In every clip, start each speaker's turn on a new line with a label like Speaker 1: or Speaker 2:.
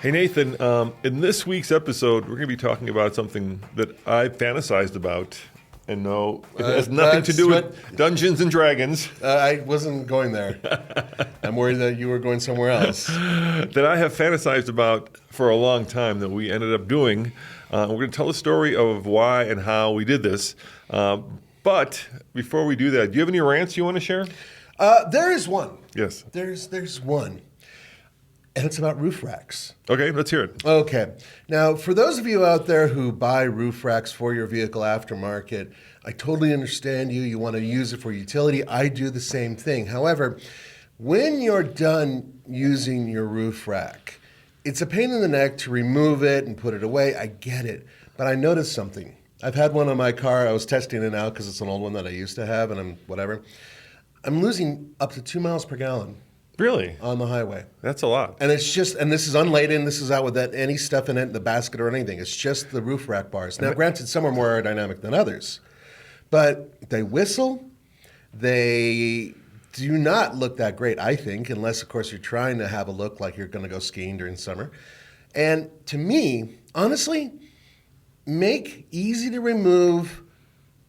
Speaker 1: Hey, Nathan, in this week's episode, we're going to be talking about something that I fantasized about. And no, it has nothing to do with Dungeons and Dragons.
Speaker 2: I wasn't going there. I'm worried that you were going somewhere else.
Speaker 1: That I have fantasized about for a long time that we ended up doing. We're going to tell the story of why and how we did this. But before we do that, do you have any rants you want to share?
Speaker 2: There is one.
Speaker 1: Yes.
Speaker 2: There's one. And it's about roof racks.
Speaker 1: Okay, let's hear it.
Speaker 2: Okay. Now, for those of you out there who buy roof racks for your vehicle aftermarket, I totally understand you. You want to use it for utility. I do the same thing. However, when you're done using your roof rack, it's a pain in the neck to remove it and put it away. I get it. But I noticed something. I've had one on my car. I was testing it out because it's an old one that I used to have, and I'm losing up to 2 miles per gallon.
Speaker 1: Really?
Speaker 2: On the highway.
Speaker 1: That's a lot.
Speaker 2: And it's just, and this is unladen, this is out with any stuff in it, the basket or anything. It's just the roof rack bars. Now, granted, some are more aerodynamic than others, but they whistle. They do not look that great, I think, unless, of course, you're trying to have a look like you're going to go skiing during summer. And to me, honestly, make easy to remove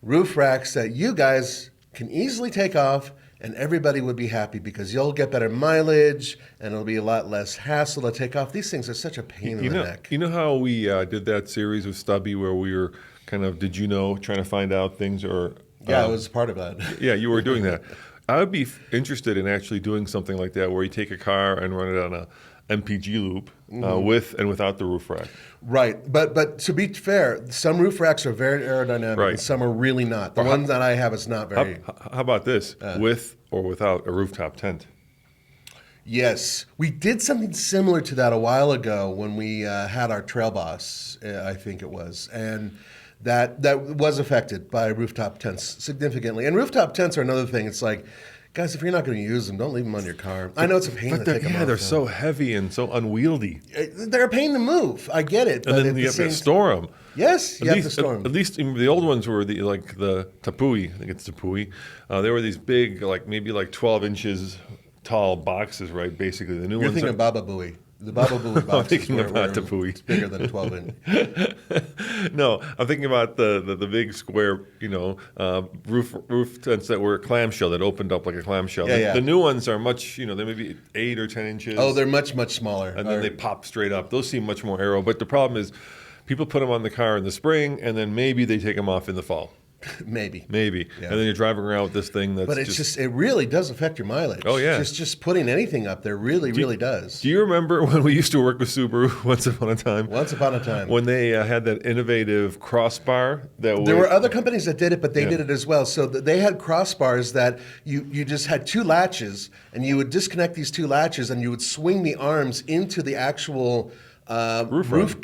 Speaker 2: roof racks that you guys can easily take off, and everybody would be happy because you'll get better mileage and it'll be a lot less hassle to take off. These things are such a pain in the neck.
Speaker 1: You know how we did that series with Stubby where we were kind of, trying to find out things?
Speaker 2: Yeah, I was part of that.
Speaker 1: Yeah, you were doing that. I would be interested in actually doing something like that where you take a car and run it on a MPG loop with and without the roof rack.
Speaker 2: Right, but to be fair, some roof racks are very aerodynamic,
Speaker 1: right,
Speaker 2: and some are really not. The one that I have is not very.
Speaker 1: How about this? With or without a rooftop tent?
Speaker 2: Yes, we did something similar to that a while ago when we had our Trail Boss, I think it was, and that was affected by rooftop tents significantly. And rooftop tents are another thing. It's like, guys, if you're not going to use them, don't leave them on your car. I know it's a pain to take them off.
Speaker 1: Yeah, they're so heavy and so unwieldy.
Speaker 2: They're a pain to move. I get it.
Speaker 1: And then you have to store them.
Speaker 2: Yes, you have to store them.
Speaker 1: At least the old ones were the Tapui. I think it's Tapui. They were these big, maybe 12 inches tall boxes, right? Basically, the new
Speaker 2: You're
Speaker 1: ones.
Speaker 2: thinking Baba Booey. The Baba Booey boxes
Speaker 1: I'm thinking about Tapui.
Speaker 2: It's bigger than 12 inch.
Speaker 1: No, I'm thinking about the big square, roof tents that were clamshell, that opened up like a clamshell.
Speaker 2: Yeah.
Speaker 1: The new ones are much, they may be 8 or 10 inches.
Speaker 2: Oh, they're much, much smaller.
Speaker 1: And then they pop straight up. Those seem much more aero. But the problem is people put them on the car in the spring, and then maybe they take them off in the fall.
Speaker 2: Maybe.
Speaker 1: Yeah. And then you're driving around with this thing that's.
Speaker 2: But it's it really does affect your mileage.
Speaker 1: Oh, yeah.
Speaker 2: Just putting anything up there really does.
Speaker 1: Do you remember when we used to work with Subaru once upon a time?
Speaker 2: Once upon a time.
Speaker 1: When they had that innovative crossbar. There
Speaker 2: were other companies that did it, but they did it as well. So they had crossbars that you just had two latches, and you would disconnect these two latches, and you would swing the arms into the actual roof.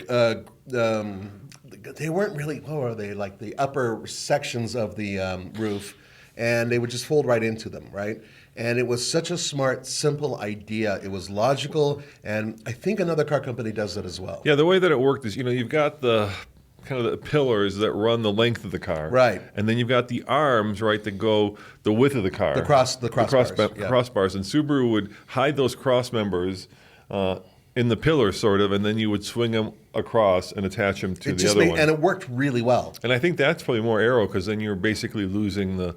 Speaker 2: They weren't really, what were they, like the upper sections of the roof, and they would just fold right into them, right? And it was such a smart, simple idea. It was logical, and I think another car company does it as well.
Speaker 1: Yeah, the way that it worked is, you've got the kind of the pillars that run the length of the car.
Speaker 2: Right.
Speaker 1: And then you've got the arms, right, that go the width of the car.
Speaker 2: The crossbars.
Speaker 1: Crossbars. And Subaru would hide those cross members in the pillar, sort of, and then you would swing them across and attach them to the other one.
Speaker 2: And it worked really well.
Speaker 1: And I think that's probably more aero, because then you're basically losing the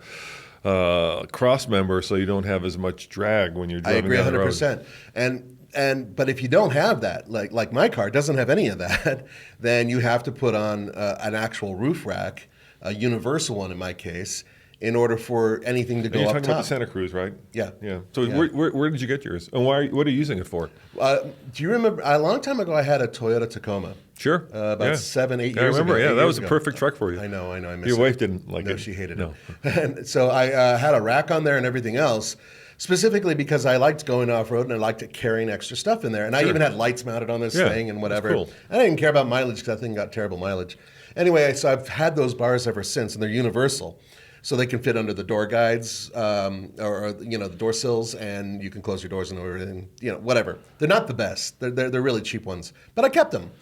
Speaker 1: cross member, so you don't have as much drag when you're driving down the road. I
Speaker 2: agree 100%. But if you don't have that, like my car doesn't have any of that, then you have to put on an actual roof rack, a universal one in my case, in order for anything to go up top.
Speaker 1: You're talking about the Santa Cruz, right?
Speaker 2: Yeah.
Speaker 1: So where did you get yours? And what are you using it for?
Speaker 2: Do you remember, a long time ago I had a Toyota Tacoma.
Speaker 1: Sure.
Speaker 2: About 7, 8 years ago.
Speaker 1: I remember, that was a perfect truck for you.
Speaker 2: I know. I miss
Speaker 1: Your wife didn't like it.
Speaker 2: No, she hated it. And so I had a rack on there and everything else, specifically because I liked going off-road and I liked carrying extra stuff in there. And I even had lights mounted on this thing and whatever.
Speaker 1: That's cool.
Speaker 2: I didn't care about mileage because that thing got terrible mileage. Anyway, so I've had those bars ever since, and they're universal. So they can fit under the door guides or the door sills, and you can close your doors and everything, whatever. They're not the best. They're really cheap ones. But I kept them.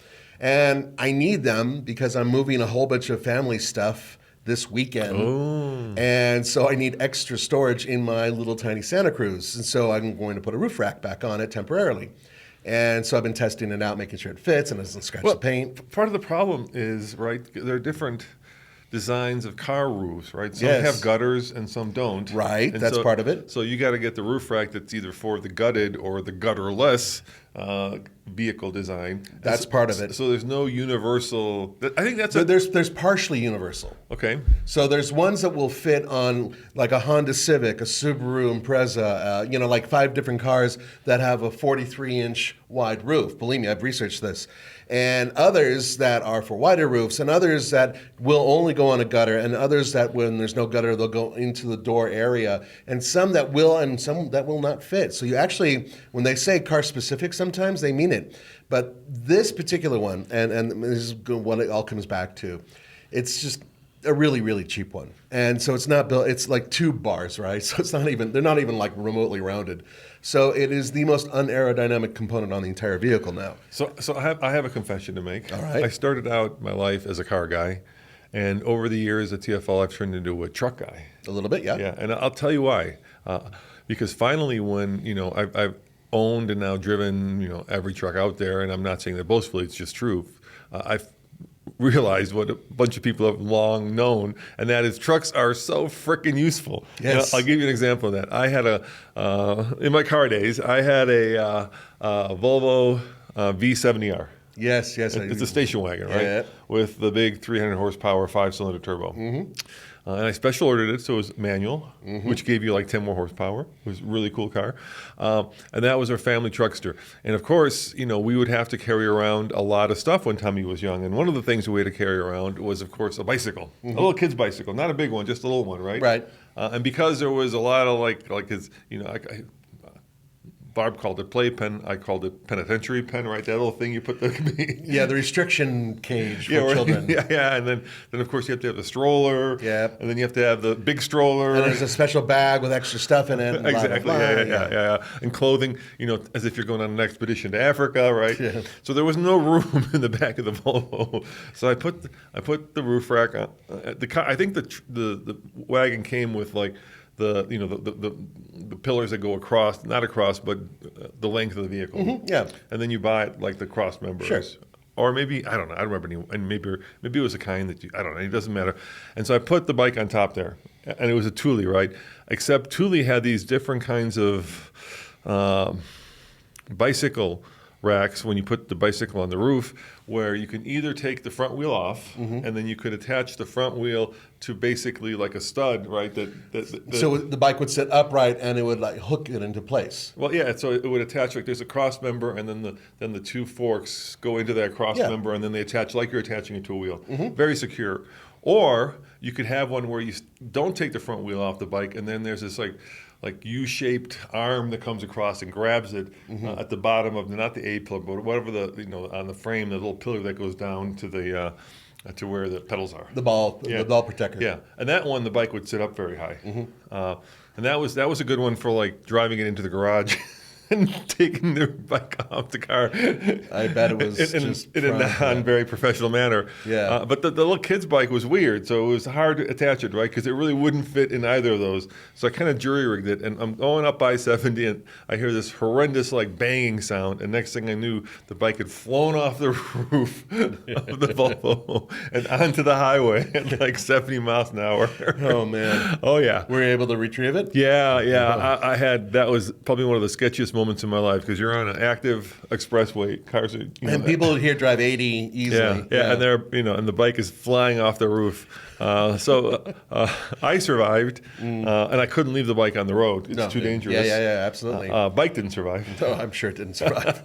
Speaker 2: And I need them because I'm moving a whole bunch of family stuff this weekend.
Speaker 1: Oh.
Speaker 2: And so I need extra storage in my little tiny Santa Cruz. And so I'm going to put a roof rack back on it temporarily. And so I've been testing it out, making sure it fits and doesn't scratch the paint.
Speaker 1: Part of the problem is, right, there are different designs of car roofs, right? Some
Speaker 2: Yes.
Speaker 1: have gutters and some don't.
Speaker 2: Right,
Speaker 1: And
Speaker 2: that's part of it.
Speaker 1: So you got to get the roof rack that's either for the gutted or the gutterless vehicle design.
Speaker 2: That's part of it.
Speaker 1: So there's no universal. I think that's
Speaker 2: But there's partially universal.
Speaker 1: okay.
Speaker 2: So there's ones that will fit on like a Honda Civic, a Subaru Impreza, like 5 different cars that have a 43-inch wide roof. Believe me, I've researched this. And others that are for wider roofs, and others that will only go on a gutter, and others that when there's no gutter, they'll go into the door area, and some that will and some that will not fit. So you actually, when they say car specific, sometimes they mean it. But this particular one, and this is what it all comes back to, it's just a really, really cheap one. And so it's not built, it's like 2 bars, right? So it's not even, they're not even like remotely rounded. So it is the most unaerodynamic component on the entire vehicle now.
Speaker 1: So I have a confession to make.
Speaker 2: All right.
Speaker 1: I started out my life as a car guy, and over the years at TFL, I've turned into a truck guy.
Speaker 2: A little bit, yeah.
Speaker 1: Yeah, and I'll tell you why. Because finally, when I've owned and now driven every truck out there, and I'm not saying that boastfully, it's just true. I've realized what a bunch of people have long known, and that is trucks are so freaking useful.
Speaker 2: Yes.
Speaker 1: I'll give you an example of that. I had in my car days, I had a Volvo V70R.
Speaker 2: Yes.
Speaker 1: It's a station wagon, right?
Speaker 2: Yeah.
Speaker 1: With the big 300 horsepower 5-cylinder turbo. And I special ordered it, so it was manual, which gave you like 10 more horsepower. It was a really cool car. And that was our family truckster. And of course, we would have to carry around a lot of stuff when Tommy was young. And one of the things we had to carry around was, of course, a bicycle. A little kid's bicycle, not a big one, just a little one, right?
Speaker 2: Right.
Speaker 1: And because there was a lot of like his, Barb called it playpen. I called it penitentiary pen, right? That little thing you put the
Speaker 2: Yeah, the restriction cage for
Speaker 1: right.
Speaker 2: children.
Speaker 1: Yeah, and then of course you have to have the stroller.
Speaker 2: Yeah.
Speaker 1: And then you have to have the big stroller.
Speaker 2: And there's a special bag with extra stuff in it. And
Speaker 1: Exactly.
Speaker 2: blah, blah, blah.
Speaker 1: Yeah. And clothing, as if you're going on an expedition to Africa, right?
Speaker 2: Yeah.
Speaker 1: So there was no room in the back of the Volvo. So I put the roof rack on the car. I think the wagon came with like the pillars that go across, not across, but the length of the vehicle.
Speaker 2: Yeah.
Speaker 1: And then you buy it like the cross members.
Speaker 2: Sure.
Speaker 1: Or maybe, I don't know, I don't remember any, and maybe it was a kind that I don't know, it doesn't matter. And so I put the bike on top there, and it was a Thule, right? Except Thule had these different kinds of bicycle racks when you put the bicycle on the roof, where you can either take the front wheel off, and then you could attach the front wheel to basically like a stud, right?
Speaker 2: So the bike would sit upright and it would like hook it into place.
Speaker 1: Well, yeah. So it would attach like there's a cross member, and then the 2 forks go into that cross member, and then they attach like you're attaching it to a wheel. Very secure. Or you could have one where you don't take the front wheel off the bike, and then there's this like U-shaped arm that comes across and grabs it at the bottom of not the A pillar, but whatever on the frame, the little pillar that goes down to the to where the pedals are.
Speaker 2: The ball protector.
Speaker 1: Yeah, and that one the bike would sit up very high, and that was a good one for like driving it into the garage. And taking the bike off the car.
Speaker 2: I bet it was
Speaker 1: in a non-very professional manner.
Speaker 2: Yeah.
Speaker 1: But the little kid's bike was weird, so it was hard to attach it, right? Because it really wouldn't fit in either of those. So I kind of jury-rigged it, and I'm going up I-70, and I hear this horrendous like banging sound, and next thing I knew, the bike had flown off the roof of the Volvo and onto the highway at like 70 miles an hour.
Speaker 2: Oh, man.
Speaker 1: Oh, yeah.
Speaker 2: Were you able to retrieve it?
Speaker 1: Yeah. I had, that was probably one of the sketchiest moments in my life, because you're on an active expressway. Cars are,
Speaker 2: And people here drive 80 easily.
Speaker 1: Yeah, and they're, and the bike is flying off the roof. So I survived, and I couldn't leave the bike on the road. It's too dangerous.
Speaker 2: Yeah, absolutely.
Speaker 1: Bike didn't survive.
Speaker 2: No, I'm sure it didn't survive.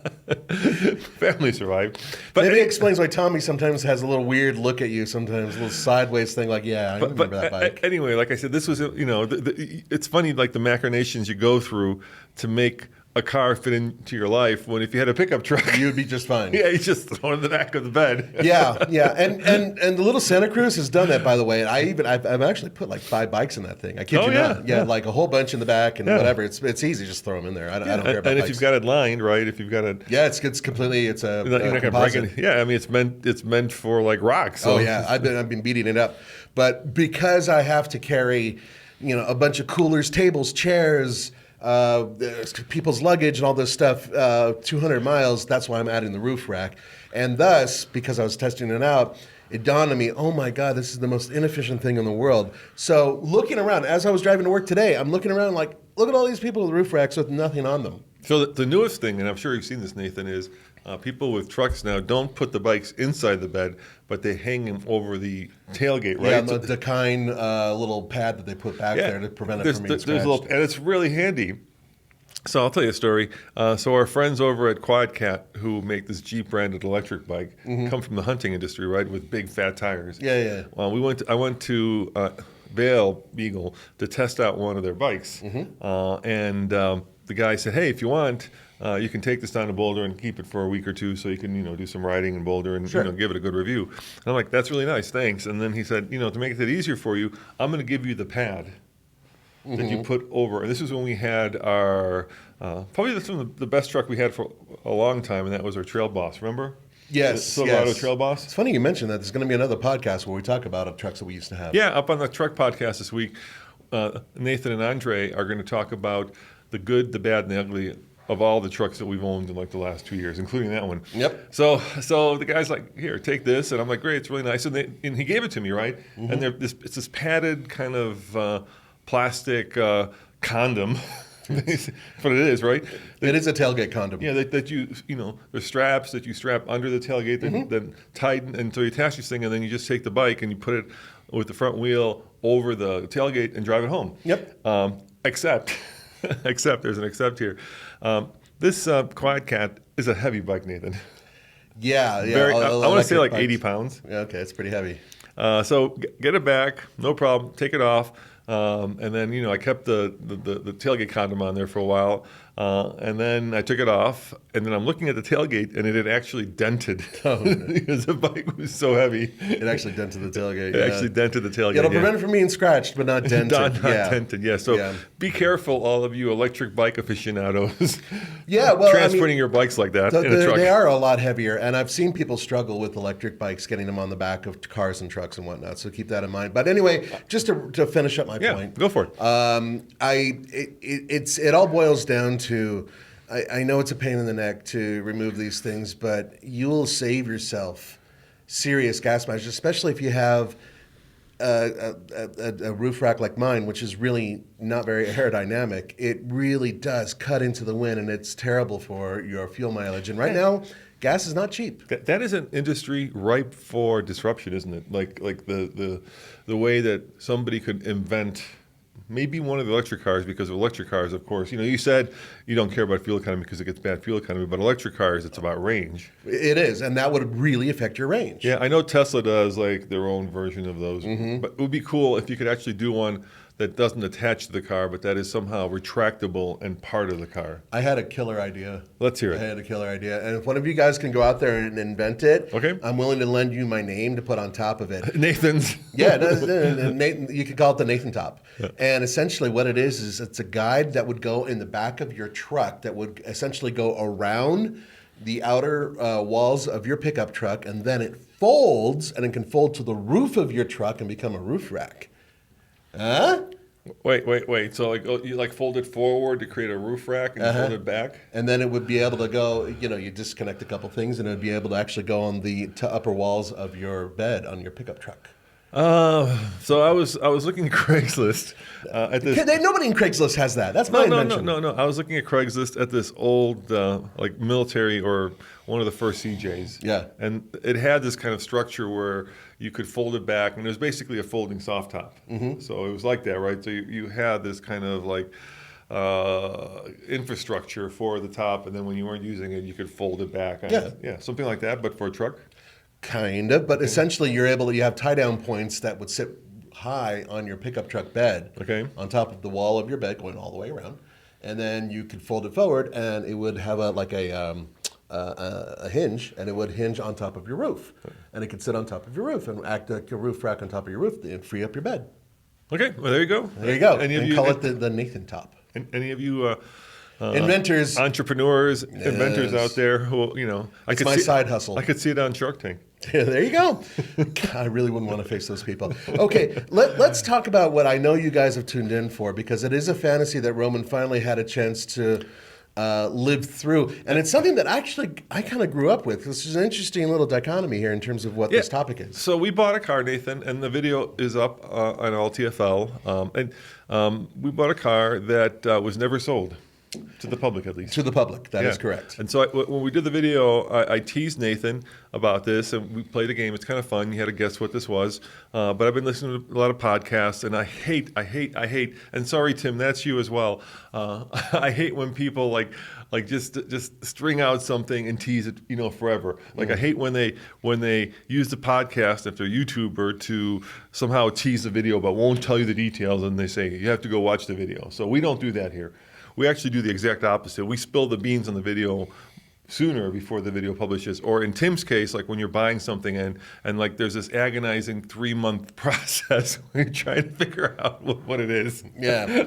Speaker 1: Family survived. But
Speaker 2: maybe it explains why Tommy sometimes has a little weird look at you, sometimes a little sideways thing like, I remember that bike.
Speaker 1: Anyway, like I said, this was, it's funny, like the machinations you go through to make a car fit into your life, when if you had a pickup truck,
Speaker 2: you would be just fine.
Speaker 1: Yeah, you just throw it in the back of the bed.
Speaker 2: Yeah, and the little Santa Cruz has done that, by the way. And I've actually put like 5 bikes in that thing. I kid you not. Yeah, like a whole bunch in the back and whatever. It's easy, just throw them in there. I don't care about
Speaker 1: and
Speaker 2: bikes.
Speaker 1: if you've got it lined, right? If you've got it,
Speaker 2: it's completely. It's a
Speaker 1: you're not gonna break it. Yeah, I mean it's meant for like rocks. So.
Speaker 2: Oh yeah, I've been beating it up, but because I have to carry, a bunch of coolers, tables, chairs, people's luggage and all this stuff, 200 miles, that's why I'm adding the roof rack. And thus, because I was testing it out, it dawned on me, oh my God, this is the most inefficient thing in the world. So looking around, as I was driving to work today, I'm looking around like, look at all these people with roof racks with nothing on them.
Speaker 1: So the newest thing, and I'm sure you've seen this, Nathan, is people with trucks now don't put the bikes inside the bed, but they hang them over the tailgate, right?
Speaker 2: Yeah, the kind little pad that they put back there to prevent it from being scratched.
Speaker 1: And it's really handy. So I'll tell you a story. So our friends over at QuadCat, who make this Jeep branded electric bike, come from the hunting industry, right, with big fat tires.
Speaker 2: Yeah.
Speaker 1: I went to Vail Beagle to test out one of their bikes, and the guy said, "Hey, if you want, you can take this down to Boulder and keep it for a week or two, so you can do some riding in Boulder and give it a good review." And I'm like, "That's really nice, thanks." And then he said, to make it easier for you, I'm going to give you the pad that you put over. And this is when we had our probably some of the best truck we had for a long time, and that was our Trail Boss. Remember?
Speaker 2: Yes,
Speaker 1: the Subaru Trail Boss.
Speaker 2: It's funny you mentioned that. There's going to be another podcast where we talk about trucks that we used to have.
Speaker 1: Yeah, up on the truck podcast this week, Nathan and Andre are going to talk about the good, the bad, and the ugly of all the trucks that we've owned in like the last 2 years, including that one.
Speaker 2: Yep.
Speaker 1: So the guy's like, "Here, take this," and I'm like, "Great, it's really nice." And he gave it to me, right? And it's this padded kind of plastic condom. That's what it is, right?
Speaker 2: It is a tailgate condom.
Speaker 1: Yeah, that you the straps that you strap under the tailgate, then tighten, and so you attach this thing, and then you just take the bike and you put it with the front wheel over the tailgate and drive it home.
Speaker 2: Yep.
Speaker 1: Except there's an except here. This QuadCat is a heavy bike, Nathan.
Speaker 2: Yeah.
Speaker 1: I want to say like 80 pounds.
Speaker 2: Yeah, okay, it's pretty heavy.
Speaker 1: So get it back, no problem. Take it off. And then, I kept the tailgate condom on there for a while. And then I took it off. And then I'm looking at the tailgate, and it had actually dented.
Speaker 2: Oh, no.
Speaker 1: Because the bike was so heavy.
Speaker 2: It actually dented the tailgate.
Speaker 1: It actually dented the tailgate.
Speaker 2: Yeah, it'll prevent it from being scratched, but not dented.
Speaker 1: Not dented, yeah. So be careful, all of you electric bike aficionados.
Speaker 2: Yeah, well,
Speaker 1: transporting your bikes like that in a truck.
Speaker 2: They are a lot heavier, and I've seen people struggle with electric bikes, getting them on the back of cars and trucks and whatnot. So keep that in mind. But anyway, just to finish up my point.
Speaker 1: Go for it.
Speaker 2: It all boils down to, I know it's a pain in the neck to remove these things, but you will save yourself serious gas mileage, especially if you have a roof rack like mine, which is really not very aerodynamic. It really does cut into the wind, and it's terrible for your fuel mileage. And right now, gas is not cheap.
Speaker 1: That is an industry ripe for disruption, isn't it? Like the way that somebody could invent maybe one of the electric cars, because of electric cars, of course. You said you don't care about fuel economy because it gets bad fuel economy, but electric cars, it's about range.
Speaker 2: It is, and that would really affect your range.
Speaker 1: Yeah, I know Tesla does like their own version of those, but it would be cool if you could actually do one that doesn't attach to the car, but that is somehow retractable and part of the car.
Speaker 2: I had a killer idea.
Speaker 1: Let's hear it.
Speaker 2: I had a killer idea. And if one of you guys can go out there and invent it,
Speaker 1: okay,
Speaker 2: I'm willing to lend you my name to put on top of it.
Speaker 1: Nathan's.
Speaker 2: Yeah, Nathan, you could call it the Nathan Top. Yeah. And essentially what it is it's a guide that would go in the back of your truck that would essentially go around the outer walls of your pickup truck, and then it folds, and it can fold to the roof of your truck and become a roof rack. Huh?
Speaker 1: Wait. So you fold it forward to create a roof rack and fold it back?
Speaker 2: And then it would be able to go, you disconnect a couple things, and it would be able to actually go on the upper walls of your bed on your pickup truck.
Speaker 1: So I was looking at Craigslist at this.
Speaker 2: Nobody in Craigslist has that. That's my invention.
Speaker 1: No. I was looking at Craigslist at this old military or one of the first CJs.
Speaker 2: Yeah.
Speaker 1: And it had this kind of structure where you could fold it back, and it was basically a folding soft top. So it was like that, right? So you had this kind of infrastructure for the top, and then when you weren't using it, you could fold it back. Yeah, something like that, but for a truck.
Speaker 2: Kind of, but essentially you have tie-down points that would sit high on your pickup truck bed, on top of the wall of your bed, going all the way around, and then you could fold it forward, and it would have a hinge, and it would hinge on top of your roof, and it could sit on top of your roof and act like a roof rack on top of your roof and free up your bed.
Speaker 1: Okay, well there you go.
Speaker 2: There you go. And call it the Nathan Top.
Speaker 1: Any of you?
Speaker 2: Inventors,
Speaker 1: entrepreneurs, inventors out there who,
Speaker 2: it's my side hustle.
Speaker 1: I could see it on Shark Tank.
Speaker 2: There you go. God, I really wouldn't want to face those people. Okay, let's talk about what I know you guys have tuned in for, because it is a fantasy that Roman finally had a chance to live through. And it's something that actually I kind of grew up with. This is an interesting little dichotomy here in terms of what this topic is.
Speaker 1: So we bought a car, Nathan, and the video is up on all TFL. We bought a car that was never sold. To the public, at least.
Speaker 2: To the public, that is correct.
Speaker 1: And so when we did the video, I teased Nathan about this, and we played a game. It's kind of fun. You had to guess what this was. But I've been listening to a lot of podcasts, and I hate, and sorry, Tim, that's you as well. I hate when people like just string out something and tease it, forever. Like I hate when they use the podcast if they're a YouTuber to somehow tease the video but won't tell you the details, and they say you have to go watch the video. So we don't do that here. We actually do the exact opposite. We spill the beans on the video sooner before the video publishes. Or in Tim's case, like when you're buying something and like there's this agonizing 3-month process when you're trying to figure out what it is.
Speaker 2: Yeah.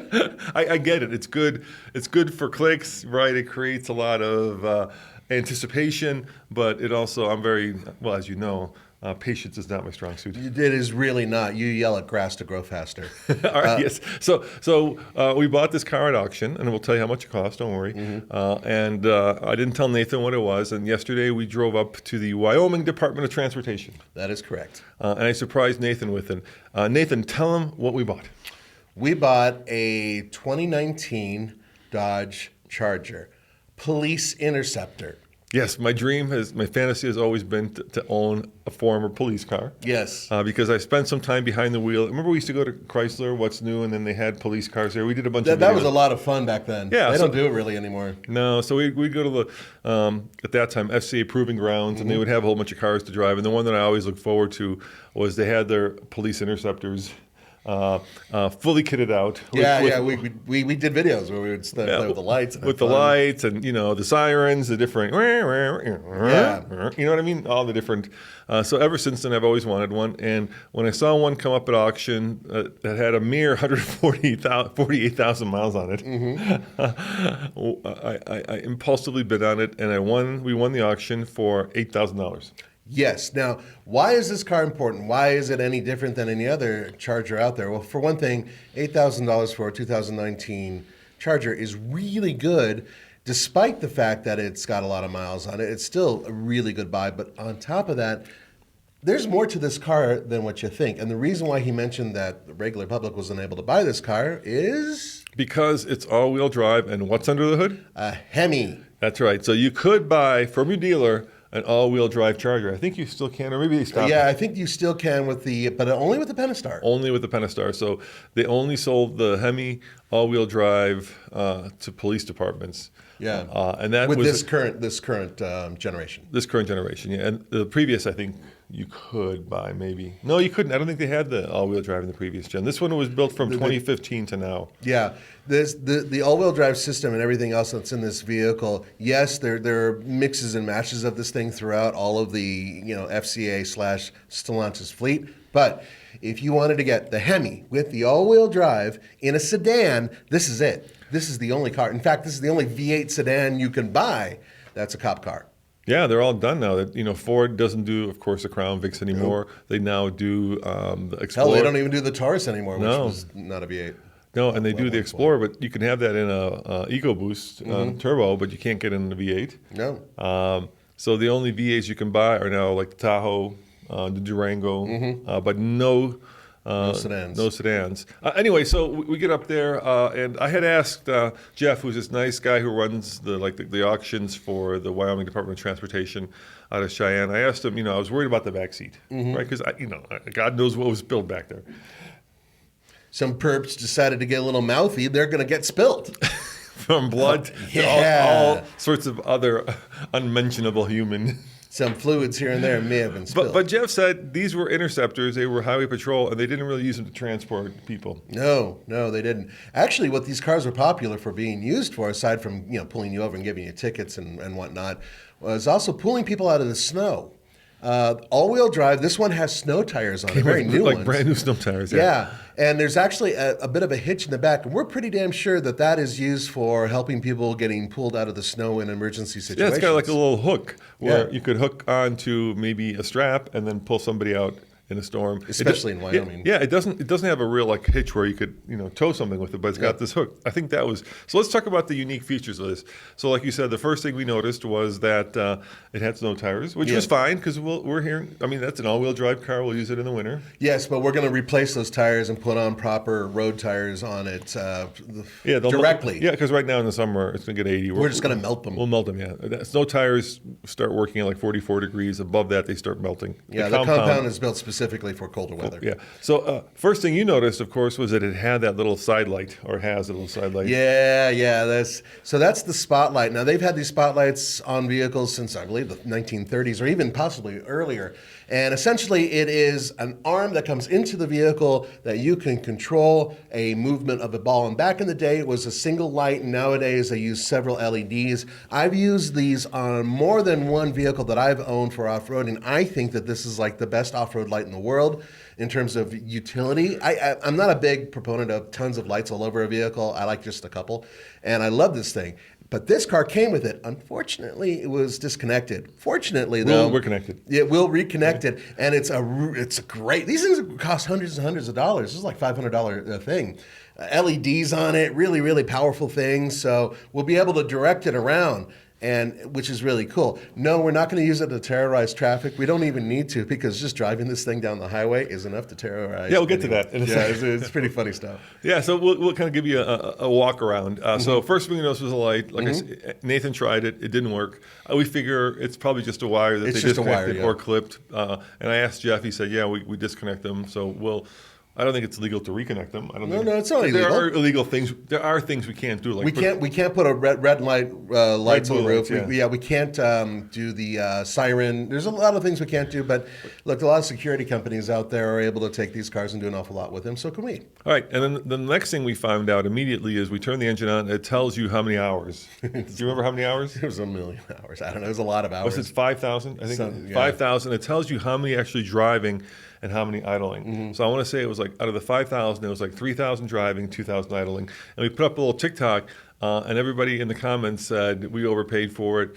Speaker 1: I get it. It's good. It's good for clicks, right? It creates a lot of anticipation, but it also, I'm very, well, as you know, patience is not my strong suit.
Speaker 2: It is really not. You yell at grass to grow faster.
Speaker 1: All right, yes. So we bought this car at auction, and we'll tell you how much it cost. Don't worry. And I didn't tell Nathan what it was. And yesterday we drove up to the Wyoming Department of Transportation.
Speaker 2: That is correct.
Speaker 1: And I surprised Nathan with it. Nathan, tell him what we bought.
Speaker 2: We bought a 2019 Dodge Charger, Police Interceptor.
Speaker 1: Yes, my fantasy has always been to own a former police car.
Speaker 2: Yes.
Speaker 1: Because I spent some time behind the wheel. Remember we used to go to Chrysler, What's New, and then they had police cars there. We did a bunch of
Speaker 2: That
Speaker 1: videos.
Speaker 2: was a lot of fun back then.
Speaker 1: Yeah,
Speaker 2: They don't do it really anymore.
Speaker 1: No, so we'd go to the, at that time, FCA Proving Grounds, and they would have a whole bunch of cars to drive. And the one that I always looked forward to was they had their police interceptors fully kitted out.
Speaker 2: We did videos where we would play with the lights. And
Speaker 1: with the lights and, the sirens, the different, you know what I mean? All the different. So ever since then, I've always wanted one. And when I saw one come up at auction that had a mere 148,000 miles on it, I impulsively bid on it, and we won the auction for $8,000.
Speaker 2: Yes. Now, why is this car important? Why is it any different than any other Charger out there? Well, for one thing, $8,000 for a 2019 Charger is really good, despite the fact that it's got a lot of miles on it. It's still a really good buy. But on top of that, there's more to this car than what you think. And the reason why he mentioned that the regular public wasn't able to buy this car is...
Speaker 1: because it's all-wheel drive, and what's under the hood?
Speaker 2: A Hemi.
Speaker 1: That's right. So you could buy from your dealer an all-wheel drive Charger. I think you still can, or maybe they stopped.
Speaker 2: Yeah, I think you still can but only with the Pentastar.
Speaker 1: Only with the Pentastar. So they only sold the Hemi all-wheel drive to police departments.
Speaker 2: Yeah,
Speaker 1: and that
Speaker 2: with
Speaker 1: was
Speaker 2: this current generation.
Speaker 1: This current generation, yeah. And the previous, I think you could buy maybe. No, you couldn't. I don't think they had the all-wheel drive in the previous gen. This one was built from 2015 to now. Yeah,
Speaker 2: the all-wheel drive system and everything else that's in this vehicle. Yes, there are mixes and matches of this thing throughout all of the FCA/Stellantis fleet. But if you wanted to get the Hemi with the all-wheel drive in a sedan, this is it. This is the only car. In fact, this is the only V8 sedan you can buy that's a cop car.
Speaker 1: Yeah, they're all done now. That Ford doesn't do, of course, the Crown Vics anymore. Nope. They now do the Explorer.
Speaker 2: Hell, they don't even do the Taurus anymore, which was not a V8.
Speaker 1: No, and they do the Explorer, but you can have that in a EcoBoost turbo, but you can't get it in the V8.
Speaker 2: No.
Speaker 1: So the only V8s you can buy are now like the Tahoe, the Durango, but no
Speaker 2: sedans.
Speaker 1: No sedans. Anyway, so we get up there, and I had asked Jeff, who's this nice guy who runs the auctions for the Wyoming Department of Transportation out of Cheyenne. I asked him, I was worried about the back seat, right? Because God knows what was spilled back there.
Speaker 2: Some perps decided to get a little mouthy. They're going to get spilled.
Speaker 1: From blood to all sorts of other unmentionable human.
Speaker 2: Some fluids here and there may have been spilled.
Speaker 1: But Jeff said these were interceptors. They were highway patrol, and they didn't really use them to transport people.
Speaker 2: No, they didn't. Actually, what these cars were popular for being used for, aside from pulling you over and giving you tickets and whatnot, was also pulling people out of the snow. All-wheel drive. This one has snow tires on it, very new
Speaker 1: like
Speaker 2: ones.
Speaker 1: brand new snow tires.
Speaker 2: Yeah, and there's actually a bit of a hitch in the back, and we're pretty damn sure that that is used for helping people getting pulled out of the snow in emergency
Speaker 1: Yeah,
Speaker 2: situations.
Speaker 1: it's got like a little hook where
Speaker 2: Yeah.
Speaker 1: you could hook onto maybe a strap and then pull somebody out in a storm.
Speaker 2: Especially in Wyoming.
Speaker 1: Yeah, it doesn't have a real like hitch where you could tow something with it, but it's got this hook. I think that was so. Let's talk about the unique features of this. So, like you said, the first thing we noticed was that it had snow tires, which was fine because we're here. I mean, that's an all-wheel drive car. We'll use it in the winter.
Speaker 2: Yes, but we're going to replace those tires and put on proper road tires on it
Speaker 1: They'll
Speaker 2: directly.
Speaker 1: Yeah, because right now in the summer it's going to get 80.
Speaker 2: We're just going to melt them.
Speaker 1: We'll melt them. Yeah, snow tires start working at like 44 degrees. Above that, they start melting.
Speaker 2: Yeah, the compound is built specifically for colder weather.
Speaker 1: Yeah. So first thing you noticed, of course, was that it had that little side light, or has a little side light.
Speaker 2: Yeah. That's the spotlight. Now they've had these spotlights on vehicles since I believe the 1930s, or even possibly earlier. And essentially, it is an arm that comes into the vehicle that you can control a movement of a ball. And back in the day, it was a single light. And nowadays, they use several LEDs. I've used these on more than one vehicle that I've owned for off-roading. I think that this is like the best off-road light in the world in terms of utility. I'm not a big proponent of tons of lights all over a vehicle. I like just a couple. And I love this thing. But this car came with it. Unfortunately, it was disconnected. Fortunately, though,
Speaker 1: we're connected.
Speaker 2: It will reconnect it, and it's a great. These things cost hundreds and hundreds of dollars. This is like $500 thing. LEDs on it, really, really powerful things. So we'll be able to direct it around, and which is really cool. No, we're not going to use it to terrorize traffic. We don't even need to, because just driving this thing down the highway is enough to terrorize.
Speaker 1: Yeah, we'll get to that in a second.
Speaker 2: It's pretty funny stuff.
Speaker 1: Yeah, so we'll kind of give you a walk around. So first thing you noticed was a light. Like I said, Nathan tried it; it didn't work. We figure it's probably just a wire that
Speaker 2: It's
Speaker 1: they
Speaker 2: just a wire,
Speaker 1: disconnected or clipped. And I asked Jeff. He said, "Yeah, we disconnect them." So we'll. I don't think it's legal to reconnect them. I don't think
Speaker 2: it's not
Speaker 1: there
Speaker 2: illegal.
Speaker 1: are illegal things. There are things we can't do. Like
Speaker 2: We can't put a red light lights on the roof.
Speaker 1: Lights,
Speaker 2: We can't do the siren. There's a lot of things we can't do. But look, a lot of security companies out there are able to take these cars and do an awful lot with them. So can we?
Speaker 1: All right, and then the next thing we found out immediately is we turn the engine on. It tells you how many hours. Do you remember how many hours?
Speaker 2: It was 1 million hours. I don't know. It was a lot of hours.
Speaker 1: Was it 5,000? I think
Speaker 2: Yeah.
Speaker 1: 5,000. It tells you how many actually driving and how many idling. So I want to say it was like out of the 5,000, it was like 3,000 driving, 2,000 idling. And we put up a little TikTok, and everybody in the comments said we overpaid for it.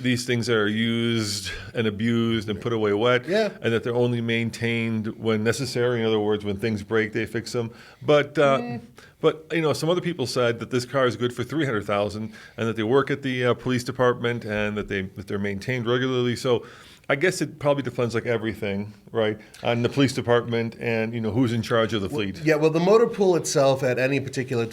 Speaker 1: These things are used and abused and put away wet, and that they're only maintained when necessary. In other words, when things break, they fix them. But some other people said that this car is good for 300,000, and that they work at the police department, and that they're maintained regularly. So I guess it probably depends, like everything, right, on the police department and who's in charge of the fleet.
Speaker 2: Yeah, well, the motor pool itself at any particular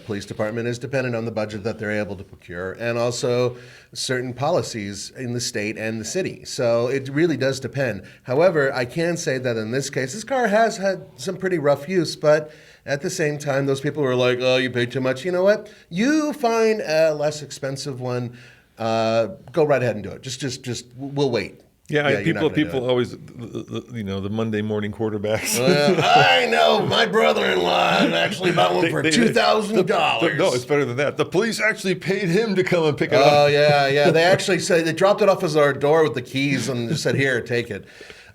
Speaker 2: police department is dependent on the budget that they're able to procure, and also certain policies in the state and the city. So it really does depend. However, I can say that in this case, this car has had some pretty rough use, but at the same time, those people were like, "Oh, you paid too much." You know what? You find a less expensive one. Go right ahead and do it. Just we'll wait.
Speaker 1: Yeah, people always, the Monday morning quarterbacks.
Speaker 2: I know. My brother-in-law actually bought one for $2,000.
Speaker 1: No, it's better than that. The police actually paid him to come and pick it up.
Speaker 2: Oh, yeah. They actually said they dropped it off as our door with the keys and just said, "Here, take it."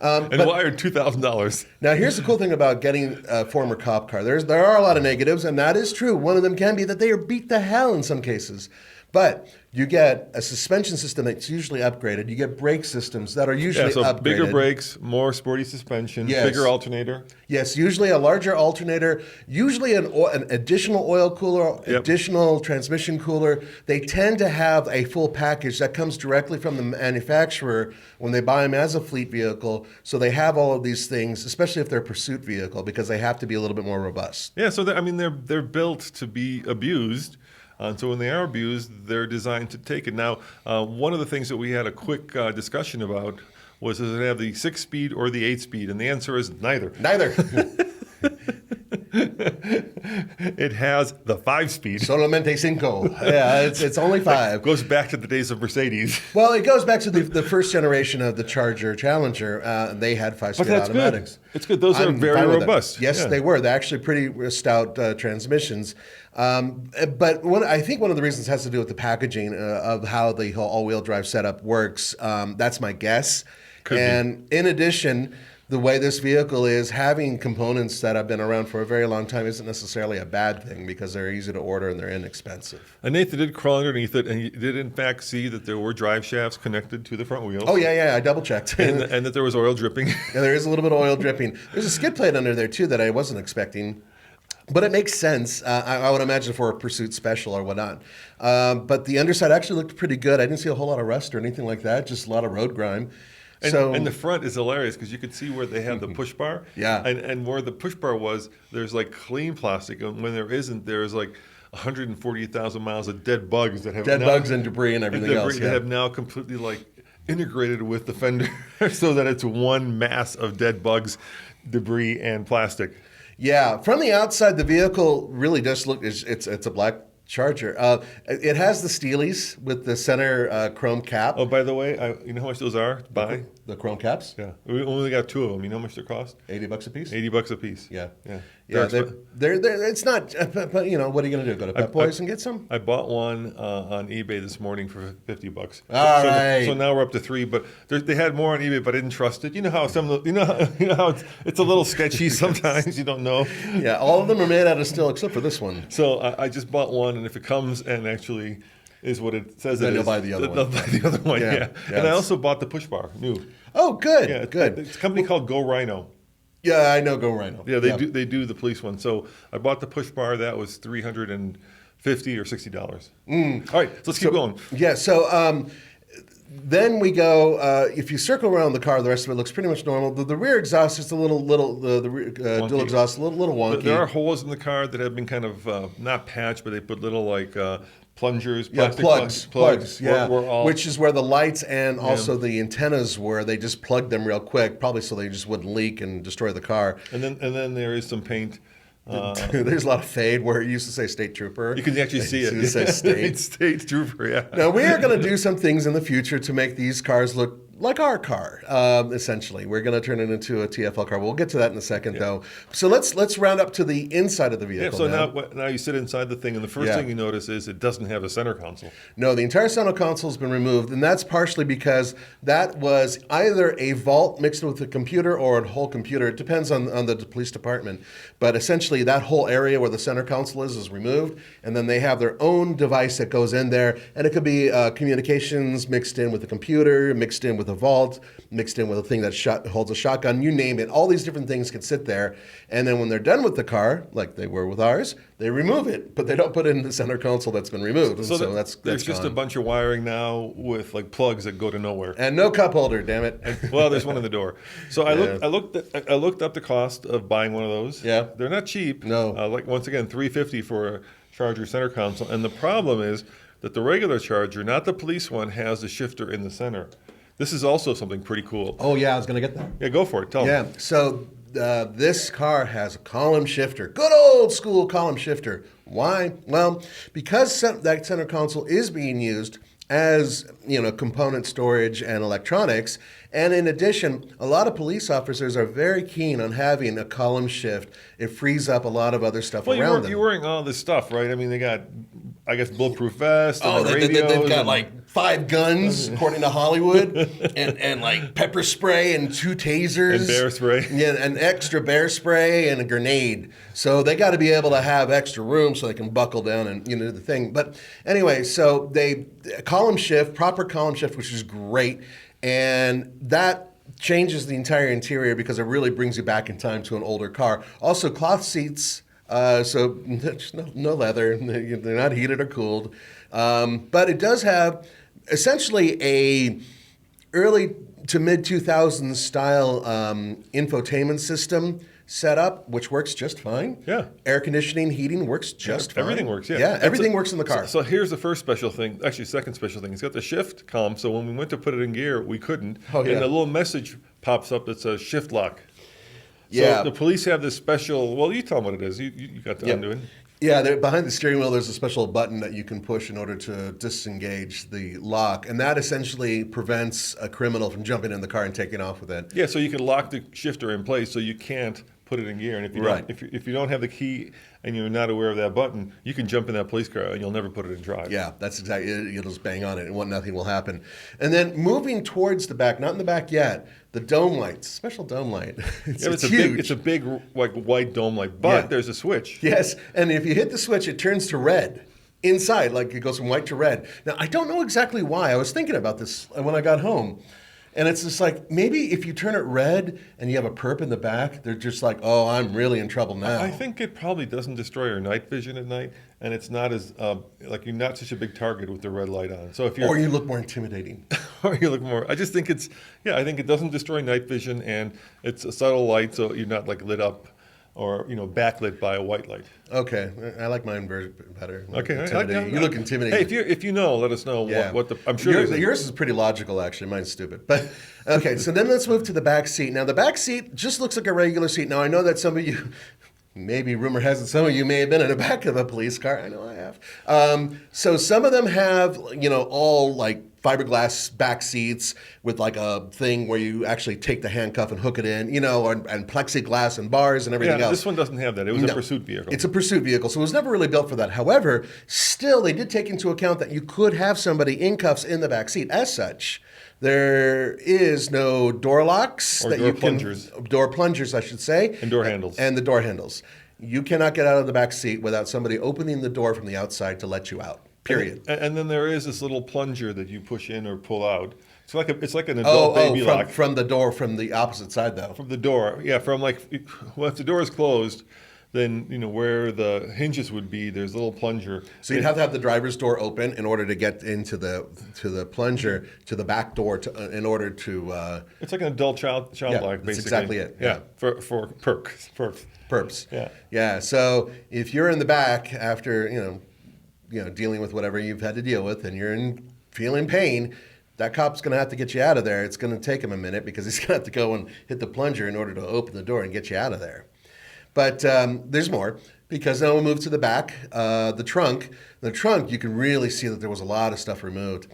Speaker 1: And wired $2,000.
Speaker 2: Now, here's the cool thing about getting a former cop car. There are a lot of negatives, and that is true. One of them can be that they are beat to hell in some cases. But you get a suspension system that's usually upgraded. You get brake systems that are usually upgraded.
Speaker 1: Bigger brakes, more sporty suspension, bigger alternator.
Speaker 2: Yes, usually a larger alternator, usually an additional oil cooler, additional transmission cooler. They tend to have a full package that comes directly from the manufacturer when they buy them as a fleet vehicle. So they have all of these things, especially if they're a pursuit vehicle, because they have to be a little bit more robust.
Speaker 1: Yeah, so they're built to be abused. And so when they are abused, they're designed to take it. Now, one of the things that we had a quick discussion about was, does it have the 6-speed or the 8-speed? And the answer is neither.
Speaker 2: Neither.
Speaker 1: It has the 5-speed.
Speaker 2: Solamente cinco. Yeah, it's only 5.
Speaker 1: Goes back to the days of Mercedes.
Speaker 2: Well, it goes back to the first generation of the Charger Challenger. They had 5-speed automatics.
Speaker 1: Good. It's good. Those are very robust.
Speaker 2: Yes, they were. They're actually pretty stout transmissions. But I think one of the reasons has to do with the packaging of how the whole all-wheel drive setup works. That's my guess. In addition, the way this vehicle is, having components that have been around for a very long time isn't necessarily a bad thing because they're easy to order and they're inexpensive.
Speaker 1: And Nathan did crawl underneath it, and you did in fact see that there were drive shafts connected to the front wheels.
Speaker 2: Oh, yeah, I double-checked.
Speaker 1: And that there was oil dripping.
Speaker 2: Yeah, there is a little bit of oil dripping. There's a skid plate under there, too, that I wasn't expecting. But it makes sense. I would imagine for a Pursuit Special or whatnot. But the underside actually looked pretty good. I didn't see a whole lot of rust or anything like that, just a lot of road grime.
Speaker 1: And the front is hilarious because you could see where they have the push bar.
Speaker 2: Yeah.
Speaker 1: And where the push bar was, there's like clean plastic. And when there isn't, there's like 140,000 miles of dead bugs that have
Speaker 2: bugs and debris and everything else.
Speaker 1: That have now completely like integrated with the fender so that it's one mass of dead bugs, debris, and plastic.
Speaker 2: Yeah. From the outside, the vehicle really does look, it's a black Charger. It has the Steelies with the center chrome cap.
Speaker 1: Oh, by the way, you know how much those are to buy?
Speaker 2: The chrome caps?
Speaker 1: Yeah. We only got 2 of them. You know how much they cost?
Speaker 2: $80 a piece?
Speaker 1: $80 a piece.
Speaker 2: Yeah.
Speaker 1: Yeah.
Speaker 2: They're it's not, but you know, what are you going to do? Go to Pep Boys and get some?
Speaker 1: I bought one on eBay this morning for $50.
Speaker 2: All right.
Speaker 1: So now we're up to 3, but they had more on eBay, but I didn't trust it. You know how how it's a little sketchy sometimes. You don't know.
Speaker 2: Yeah, all of them are made out of steel except for this one.
Speaker 1: So I just bought one, and if it comes and actually is what it says
Speaker 2: then
Speaker 1: it
Speaker 2: you'll
Speaker 1: is,
Speaker 2: buy the other one.
Speaker 1: they'll buy the other one. Yeah. And I also bought the push bar new.
Speaker 2: Oh, good.
Speaker 1: Yeah,
Speaker 2: good.
Speaker 1: It's a company called Go Rhino.
Speaker 2: Yeah, I know Go Rhino.
Speaker 1: Yeah, they do the police one. So I bought the push bar. That was $350 or $60. All right, so let's keep going.
Speaker 2: Yeah, so then we go. If you circle around the car, the rest of it looks pretty much normal. The rear exhaust is a little the rear, dual exhaust a little wonky.
Speaker 1: There are holes in the car that have been kind of not patched, but they put little like plungers,
Speaker 2: yeah,
Speaker 1: plastic
Speaker 2: plugs. Yeah,
Speaker 1: were
Speaker 2: which is where the lights and also the antennas were. They just plugged them real quick, probably so they just wouldn't leak and destroy the car.
Speaker 1: And then there is some paint.
Speaker 2: There's a lot of fade where it used to say State Trooper.
Speaker 1: You can actually see it.
Speaker 2: It says State.
Speaker 1: State Trooper, yeah.
Speaker 2: Now, we are going to do some things in the future to make these cars look like our car, essentially. We're going to turn it into a TFL car. We'll get to that in a second, though. So let's round up to the inside of the vehicle.
Speaker 1: Yeah, so now you sit inside the thing, and the first thing you notice is it doesn't have a center console.
Speaker 2: No, the entire center console has been removed, and that's partially because that was either a vault mixed with a computer or a whole computer. It depends on the police department. But essentially, that whole area where the center console is removed, and then they have their own device that goes in there, and it could be communications mixed in with a computer, mixed in with a vault, mixed in with a thing that holds a shotgun, you name it. All these different things can sit there. And then when they're done with the car, like they were with ours, they remove it, but they don't put it in the center console that's been removed. So that's
Speaker 1: there's just
Speaker 2: gone.
Speaker 1: A bunch of wiring now with like plugs that go to nowhere.
Speaker 2: And no cup holder, damn it.
Speaker 1: Well, there's one in the door. So I looked up the cost of buying one of those.
Speaker 2: Yeah.
Speaker 1: They're not cheap.
Speaker 2: No.
Speaker 1: Like once again, $350 for a Charger center console. And the problem is that the regular Charger, not the police one, has the shifter in the center. This is also something pretty cool.
Speaker 2: Oh, yeah, I was going to get that.
Speaker 1: Yeah, go for it. Tell me.
Speaker 2: Yeah, so this car has a column shifter. Good old school column shifter. Why? Well, because that center console is being used as, component storage and electronics. And in addition, a lot of police officers are very keen on having a column shift. It frees up a lot of other stuff around them.
Speaker 1: You're wearing all this stuff, right? I mean, they got, I guess, bulletproof vests.
Speaker 2: Oh, they've got like 5 guns, according to Hollywood, and like pepper spray and 2 tasers.
Speaker 1: And bear spray.
Speaker 2: Yeah, an extra bear spray and a grenade. So they got to be able to have extra room so they can buckle down and do the thing. But anyway, so proper column shift, which is great. And that changes the entire interior because it really brings you back in time to an older car. Also, cloth seats, so no leather. They're not heated or cooled. But it does have essentially a early to mid-2000s style infotainment system set up, which works just fine.
Speaker 1: Yeah.
Speaker 2: Air conditioning, heating works just fine.
Speaker 1: Everything works, yeah.
Speaker 2: Yeah, everything works in the car.
Speaker 1: So here's the first special thing, actually second special thing. It's got the shift column, so when we went to put it in gear, we couldn't.
Speaker 2: Oh, yeah.
Speaker 1: And a little message pops up that says shift lock. So
Speaker 2: Yeah.
Speaker 1: the police have this special, well, you tell them what it is. You got to undo it.
Speaker 2: Yeah, behind the steering wheel, there's a special button that you can push in order to disengage the lock. And that essentially prevents a criminal from jumping in the car and taking off with it.
Speaker 1: Yeah, so you can lock the shifter in place so you can't put it in gear. And if you
Speaker 2: Right.
Speaker 1: don't, if you don't have the key and you're not aware of that button, you can jump in that police car and you'll never put it in drive.
Speaker 2: Yeah, that's exactly it. You'll just bang on it and nothing will happen. And then moving towards the back, not in the back yet, the dome lights, special dome light. It's huge.
Speaker 1: It's a big like white dome light, but there's a switch.
Speaker 2: Yes, and if you hit the switch, it turns to red inside, like it goes from white to red. Now, I don't know exactly why. I was thinking about this when I got home. And it's just like, maybe if you turn it red and you have a perp in the back, they're just like, oh, I'm really in trouble now.
Speaker 1: I think it probably doesn't destroy your night vision at night, and it's not as like you're not such a big target with the red light on. So if you're
Speaker 2: Or you look more intimidating.
Speaker 1: or you look more, I just think I think it doesn't destroy night vision, and it's a subtle light, so you're not like lit up or backlit by a white light.
Speaker 2: Okay, I like mine better.
Speaker 1: Okay,
Speaker 2: Intimidating. You look intimidating.
Speaker 1: Hey, if you know, let us know what the. I'm sure
Speaker 2: yours is pretty logical, actually. Mine's stupid, but okay. So then let's move to the back seat. Now the back seat just looks like a regular seat. Now I know that some of you, maybe rumor has it, some of you may have been in the back of a police car. I know I have. So some of them have all like fiberglass back seats with like a thing where you actually take the handcuff and hook it in, and plexiglass and bars and everything else.
Speaker 1: This one doesn't have that. It was a pursuit vehicle.
Speaker 2: It's a pursuit vehicle, so it was never really built for that. However, still, they did take into account that you could have somebody in cuffs in the back seat. As such, there is no door locks
Speaker 1: Or
Speaker 2: that
Speaker 1: door
Speaker 2: you
Speaker 1: plungers.
Speaker 2: can door plungers, I should say,
Speaker 1: And door handles.
Speaker 2: and the door handles. You cannot get out of the back seat without somebody opening the door from the outside to let you out. Period.
Speaker 1: And then there is this little plunger that you push in or pull out. It's like an adult baby lock.
Speaker 2: From the door from the opposite side, though.
Speaker 1: From the door, yeah. From like, well, if the door is closed, then where the hinges would be, there's a little plunger.
Speaker 2: So you'd have to have the driver's door open in order to get into the plunger to the back door in order to.
Speaker 1: It's like an adult child lock, basically.
Speaker 2: That's exactly it.
Speaker 1: Yeah, for perps.
Speaker 2: Perps.
Speaker 1: Yeah.
Speaker 2: Yeah. So if you're in the back after dealing with whatever you've had to deal with, and you're feeling pain, that cop's going to have to get you out of there. It's going to take him a minute because he's going to have to go and hit the plunger in order to open the door and get you out of there. But there's more, because now we'll move to the back, the trunk. The trunk, you can really see that there was a lot of stuff removed.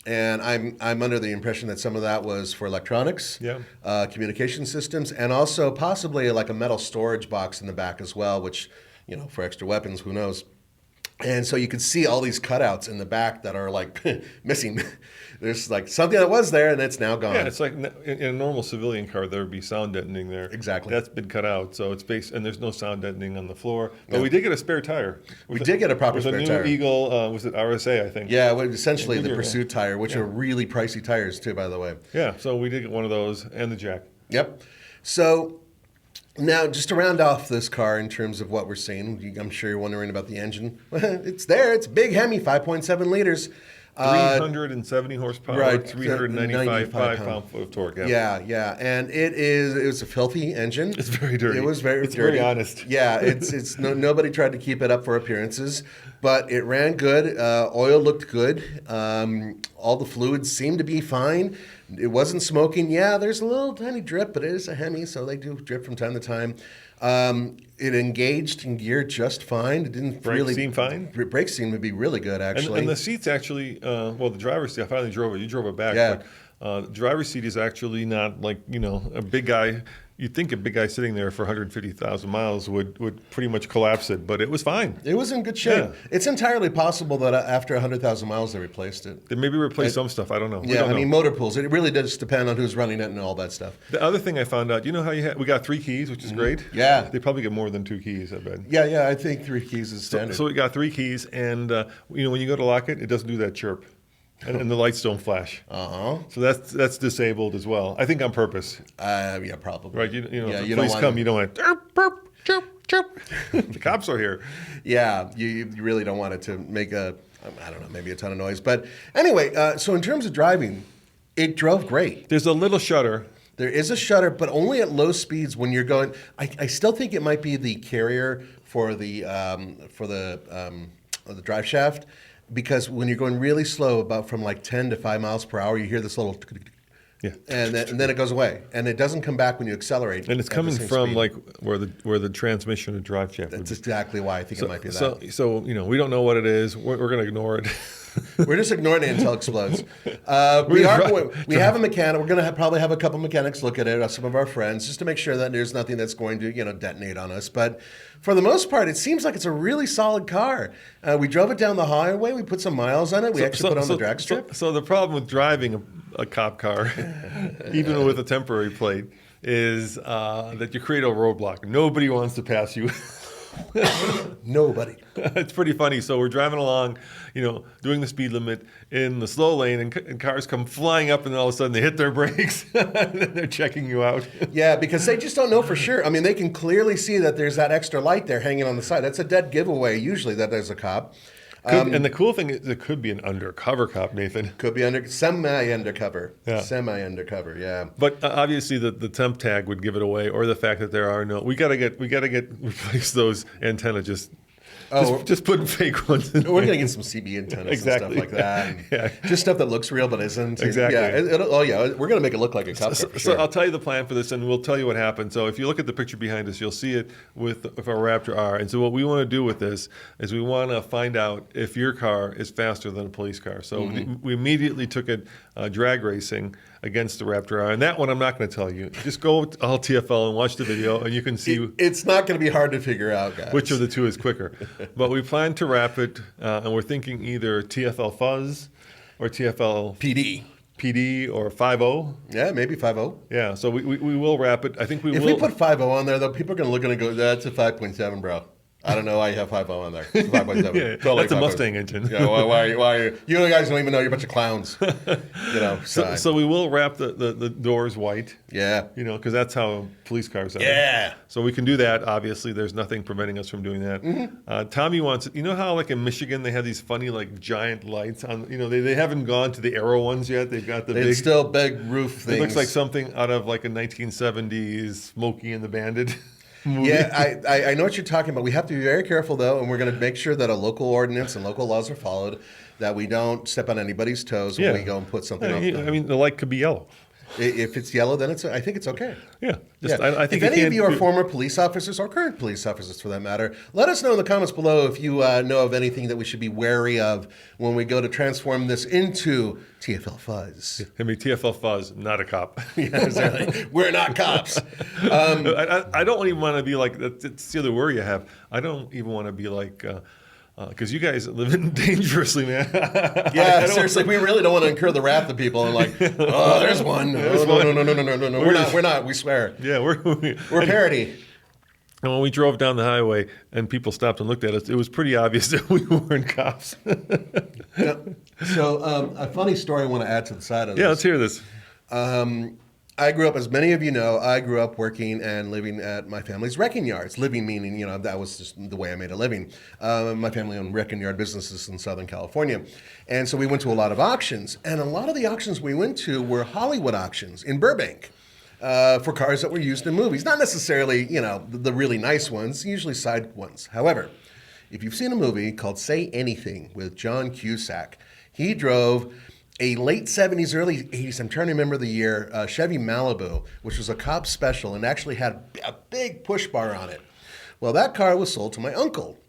Speaker 2: And I'm under the impression that some of that was for electronics, communication systems, and also possibly like a metal storage box in the back as well, which, for extra weapons, who knows. And so you can see all these cutouts in the back that are like missing. There's like something that was there and it's now gone.
Speaker 1: Yeah, it's like in a normal civilian car, there would be sound deadening there.
Speaker 2: Exactly.
Speaker 1: That's been cut out, so it's and there's no sound deadening on the floor. But we did get a spare tire.
Speaker 2: We did get a proper spare tire.
Speaker 1: With a new Eagle, was it RSA, I think?
Speaker 2: Yeah, well, essentially the Pursuit tire, which are really pricey tires too, by the way.
Speaker 1: Yeah, so we did get one of those and the jack.
Speaker 2: Yep. So now, just to round off this car in terms of what we're seeing, I'm sure you're wondering about the engine. It's there. It's a big Hemi, 5.7 liters.
Speaker 1: 370 horsepower,
Speaker 2: right,
Speaker 1: 395 pound-foot of torque.
Speaker 2: Yeah. And it was a filthy engine.
Speaker 1: It's very dirty.
Speaker 2: It was very
Speaker 1: dirty.
Speaker 2: Very
Speaker 1: honest.
Speaker 2: Yeah, nobody tried to keep it up for appearances, but it ran good. Oil looked good. All the fluids seemed to be fine. It wasn't smoking. Yeah, there's a little tiny drip, but it is a Hemi, so they do drip from time to time. It engaged in gear just fine. It didn't
Speaker 1: Brakes seem fine?
Speaker 2: Brakes seemed to be really good, actually.
Speaker 1: And the seats actually, the driver's seat, I finally drove it. You drove it back.
Speaker 2: Yeah.
Speaker 1: But the driver's seat is actually not like, a big guy. You'd think a big guy sitting there for 150,000 miles would pretty much collapse it, but it was fine.
Speaker 2: It was in good shape. Yeah. It's entirely possible that after 100,000 miles they replaced it.
Speaker 1: They maybe replaced some stuff. I don't know.
Speaker 2: Yeah, motor pools. It really does depend on who's running it and all that stuff.
Speaker 1: The other thing I found out, how we got 3 keys, which is great.
Speaker 2: Yeah.
Speaker 1: They probably get more than 2 keys, I bet.
Speaker 2: Yeah, I think 3 keys is standard.
Speaker 1: So we got 3 keys, and when you go to lock it, it doesn't do that chirp. And the lights don't flash. So that's disabled as well. I think on purpose.
Speaker 2: Yeah, probably.
Speaker 1: Right. If the police come, you don't want to chirp, chirp. The cops are here.
Speaker 2: Yeah, you really don't want it to make maybe a ton of noise. But anyway, so in terms of driving, it drove great.
Speaker 1: There's a little shudder.
Speaker 2: There is a shudder, but only at low speeds when you're going. I still think it might be the carrier for the drive shaft. Because when you're going really slow, about from like 10 to 5 miles per hour, you hear this little, and then it goes away, and it doesn't come back when you accelerate.
Speaker 1: And it's coming from speed. Like where the transmission or drive shaft.
Speaker 2: That's exactly why I think it might be that.
Speaker 1: So we don't know what it is. We're going to ignore it.
Speaker 2: We're just ignoring it until it explodes. We have a mechanic. We're going to probably have a couple mechanics look at it, some of our friends, just to make sure that there's nothing that's going to, detonate on us. But for the most part, it seems like it's a really solid car. We drove it down the highway. We put some miles on it. We actually put it on the drag strip.
Speaker 1: So the problem with driving a cop car, even with a temporary plate, is that you create a roadblock. Nobody wants to pass you.
Speaker 2: Nobody.
Speaker 1: It's pretty funny. So we're driving along, doing the speed limit in the slow lane, and cars come flying up, and all of a sudden they hit their brakes, and they're checking you out.
Speaker 2: Yeah, because they just don't know for sure. I mean, they can clearly see that there's that extra light there hanging on the side. That's a dead giveaway, usually, that there's a cop.
Speaker 1: And the cool thing is it could be an undercover cop, Nathan.
Speaker 2: Could be semi-undercover. Yeah. Semi-undercover, yeah.
Speaker 1: But obviously the temp tag would give it away, or the fact that there are no. We gotta replace those antennas. Just putting fake ones in.
Speaker 2: We're going to get some CB antennas and stuff like that.
Speaker 1: Yeah.
Speaker 2: Just stuff that looks real but isn't.
Speaker 1: Exactly.
Speaker 2: Yeah, we're going to make it look like a cop car.
Speaker 1: So I'll tell you the plan for this, and we'll tell you what happened. So if you look at the picture behind us, you'll see it with our Raptor R. And so what we want to do with this is we want to find out if your car is faster than a police car. So we immediately took it drag racing against the Raptor R. And that one I'm not going to tell you. Just go to all TFL and watch the video, and you can see.
Speaker 2: It's not going to be hard to figure out, guys.
Speaker 1: Which of the two is quicker. But we plan to wrap it, and we're thinking either TFL Fuzz or TFL PD or 5.0.
Speaker 2: Yeah, maybe 5.0.
Speaker 1: Yeah, so we will wrap it. I think we will.
Speaker 2: If we put 5.0 on there, though, people are going to look at it and go, that's a 5.7, bro. I don't know why you have 5.0 on there. 5.7.
Speaker 1: Yeah,
Speaker 2: totally
Speaker 1: that's a Mustang engine.
Speaker 2: Yeah, why are you? You guys don't even know you're a bunch of clowns.
Speaker 1: So we will wrap the doors white.
Speaker 2: Yeah.
Speaker 1: Because that's how police cars are.
Speaker 2: Yeah.
Speaker 1: So we can do that. Obviously, there's nothing preventing us from doing that. Tommy wants, how like in Michigan they have these funny like giant lights on. They haven't gone to the Aero ones yet. They've got the
Speaker 2: it's still big roof things.
Speaker 1: It looks like something out of like a 1970s Smokey and the Bandit. Movie.
Speaker 2: Yeah, I know what you're talking about. We have to be very careful, though, and we're going to make sure that a local ordinance and local laws are followed, that we don't step on anybody's toes when we go and put something up.
Speaker 1: I mean, the light could be yellow.
Speaker 2: If it's yellow, then I think it's okay.
Speaker 1: Yeah.
Speaker 2: I think if any of you are former police officers or current police officers, for that matter, let us know in the comments below if you know of anything that we should be wary of when we go to transform this into TFL Fuzz.
Speaker 1: I mean, TFL Fuzz, not a cop.
Speaker 2: Yeah, exactly. We're not cops.
Speaker 1: I don't even want to be like, that's the other worry you have. I don't even want to be like... because you guys live in dangerously, man.
Speaker 2: Yeah, seriously, we really don't want to incur the wrath of people and like, oh, there's one. No. We're not. We swear.
Speaker 1: Yeah, we're
Speaker 2: parody.
Speaker 1: And when we drove down the highway and people stopped and looked at us, it was pretty obvious that we weren't cops.
Speaker 2: So a funny story I want to add to the side of this.
Speaker 1: Yeah, let's hear this.
Speaker 2: I grew up, as many of you know, I grew up working and living at my family's wrecking yards. Living meaning, that was just the way I made a living. My family owned wrecking yard businesses in Southern California. And so we went to a lot of auctions. And a lot of the auctions we went to were Hollywood auctions in Burbank for cars that were used in movies. Not necessarily, the really nice ones, usually side ones. However, if you've seen a movie called Say Anything with John Cusack, he drove a late 70s, early 80s, I'm trying to remember the year, Chevy Malibu, which was a cop special and actually had a big push bar on it. Well, that car was sold to my uncle.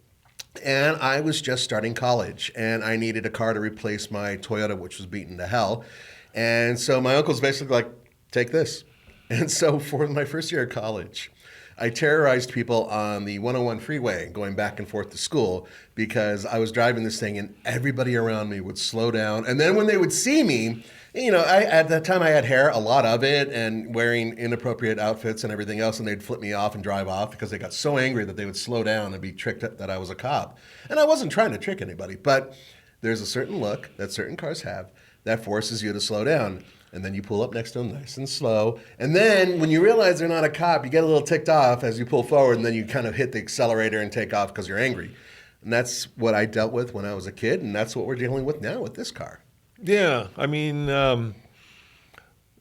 Speaker 2: And I was just starting college, and I needed a car to replace my Toyota, which was beaten to hell. And so my uncle's basically like, take this. And so for my first year of college, I terrorized people on the 101 freeway going back and forth to school because I was driving this thing and everybody around me would slow down. And then when they would see me, at that time I had hair, a lot of it, and wearing inappropriate outfits and everything else, and they'd flip me off and drive off because they got so angry that they would slow down and be tricked that I was a cop. And I wasn't trying to trick anybody, but there's a certain look that certain cars have that forces you to slow down. And then you pull up next to them nice and slow. And then when you realize they're not a cop, you get a little ticked off as you pull forward, and then you kind of hit the accelerator and take off because you're angry. And that's what I dealt with when I was a kid, and that's what we're dealing with now with this car.
Speaker 1: Yeah, I mean,